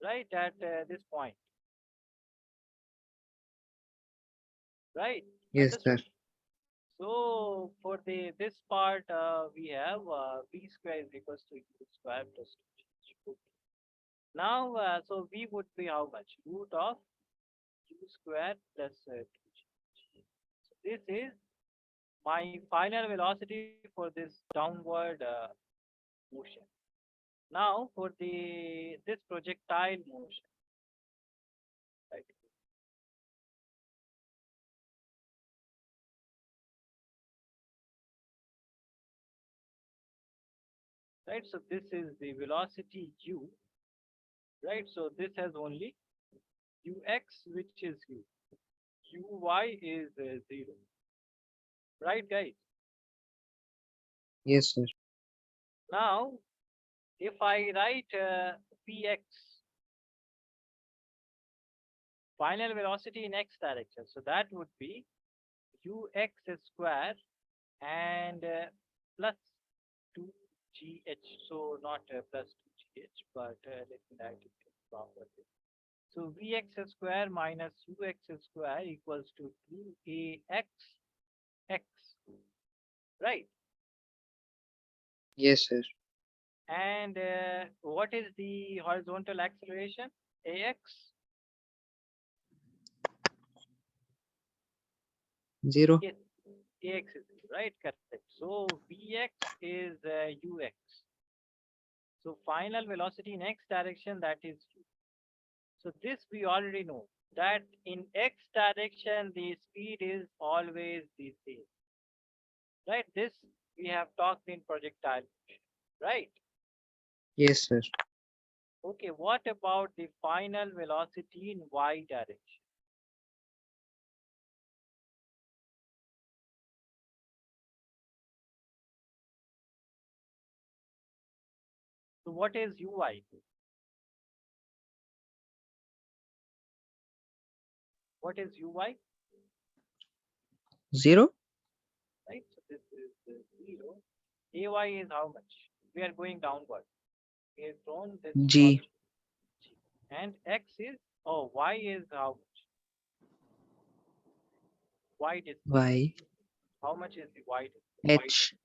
right? At this point, right? Yes, sir. Understood? So for the this part, we have v square is equals to u square plus 2gh. Now, so v would be how much? Root of u square plus 2gh. So this is my final velocity for this downward motion. Now for the this projectile motion, right? Right. So this is the velocity u, right? So this has only ux, which is u. Uy is 0, right, guys? Yes, sir. Now, if I write px, final velocity in x direction, so that would be ux square and plus 2gh. So not plus 2gh, but let me write it properly. So Vx square minus Ux square equals to 2Ax x, right? Yes, sir. And what is the horizontal acceleration? Ax, 0. yes, Ax is right, correct. So Vx is Ux. So final velocity in x direction, that is u. So this we already know that in x direction the speed is always the same, right? This we have talked in projectile motion, right? Yes, sir. Okay, what about the final velocity in y direction? So what is uy? What is uy? 0. Right? So this is 0. Ay is how much? We are going downward. We have thrown this G. object. And x is, oh, y is how much? Y distance. Y. How much is the y distance? H.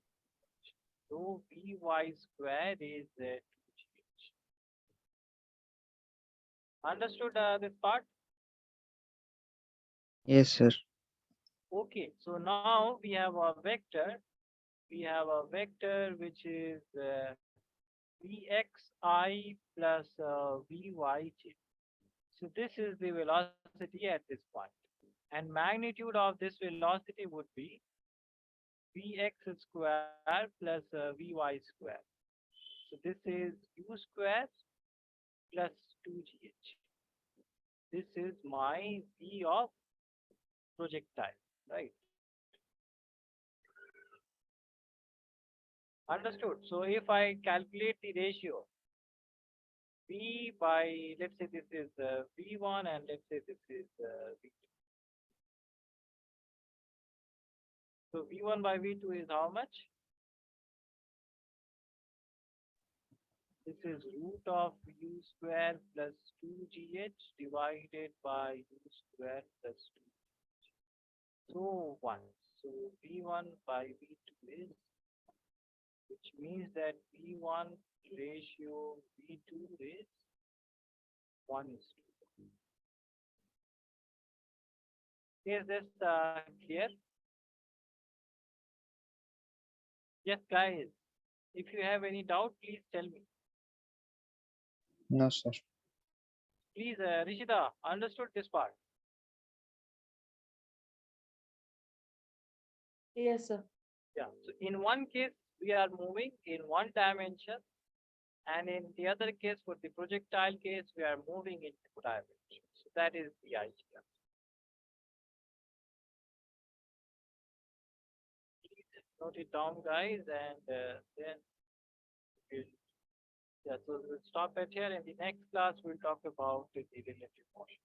So vy square is 2gh. Understood this part? Yes, sir. Okay, so now we have a vector. We have a vector which is Vxi plus Vyj. So this is the velocity at this point. And magnitude of this velocity would be Vx square plus Vy square. So this is u square plus 2gh. This is my v of projectile, right? Understood. So if I calculate the ratio v by, let's say this is v1 and let's say this is v2. So v1 by v2 is how much? This is root of u square plus 2gh divided by u square plus 2. So 1. So v1 by v2 is, which means that v1 ratio v2 is 1 is to. Is this clear? Yes, guys. If you have any doubt, please tell me. No, sir. Please, Rishida, understood this part? Yes, sir. Yeah. So in one case, we are moving in one dimension, and in the other case, for the projectile case, we are moving in two dimensions. So that is the idea. Please note it down, guys, and then we'll, yeah. So we'll stop at here. In the next class, we'll talk about the relative motion.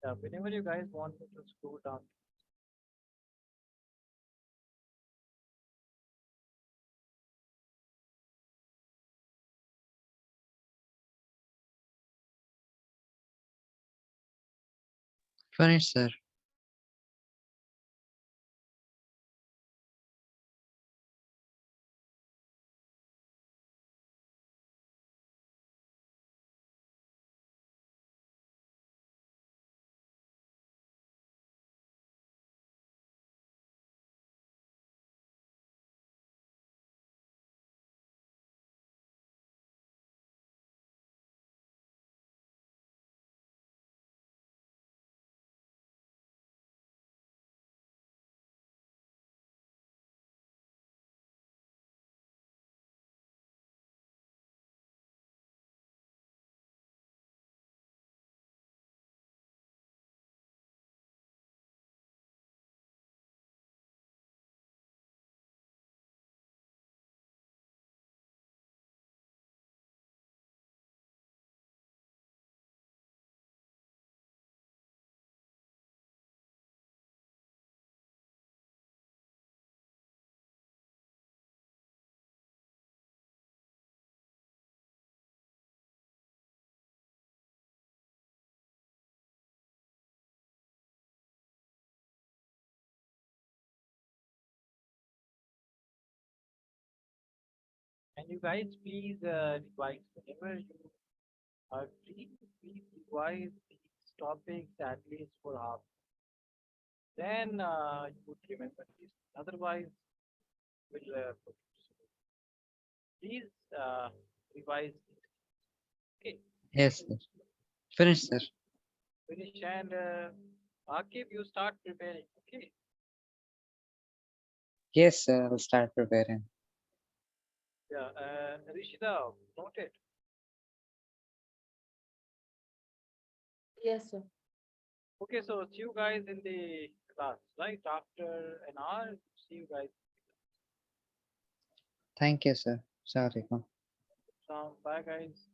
Yeah. Whenever you guys want me to scroll down. Finished, sir. And you guys, please revise whenever you are free. Please revise these topics at least for half. Then you would remember this. Otherwise, we'll forget. Please revise these. Okay, Yes, sir. Finished, sir. finish and Akib, you start preparing. Okay. Yes, sir. I'll start preparing. Yeah. Rishida, noted. Yes, sir. Okay, so see you guys in the class, right? After an hour, see you guys. Thank you, sir. Sorry. Bye, guys.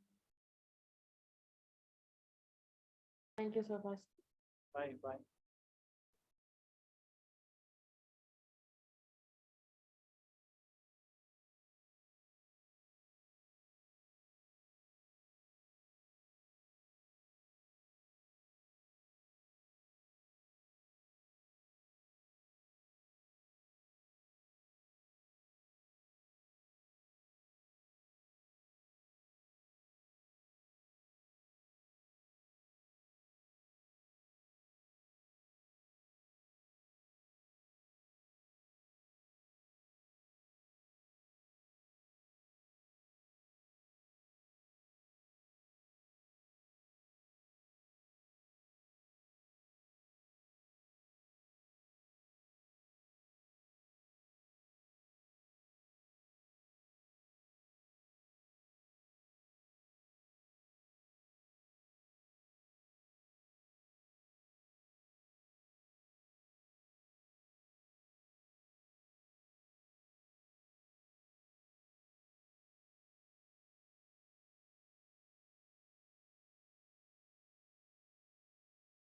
Thank you so much. Bye. Bye.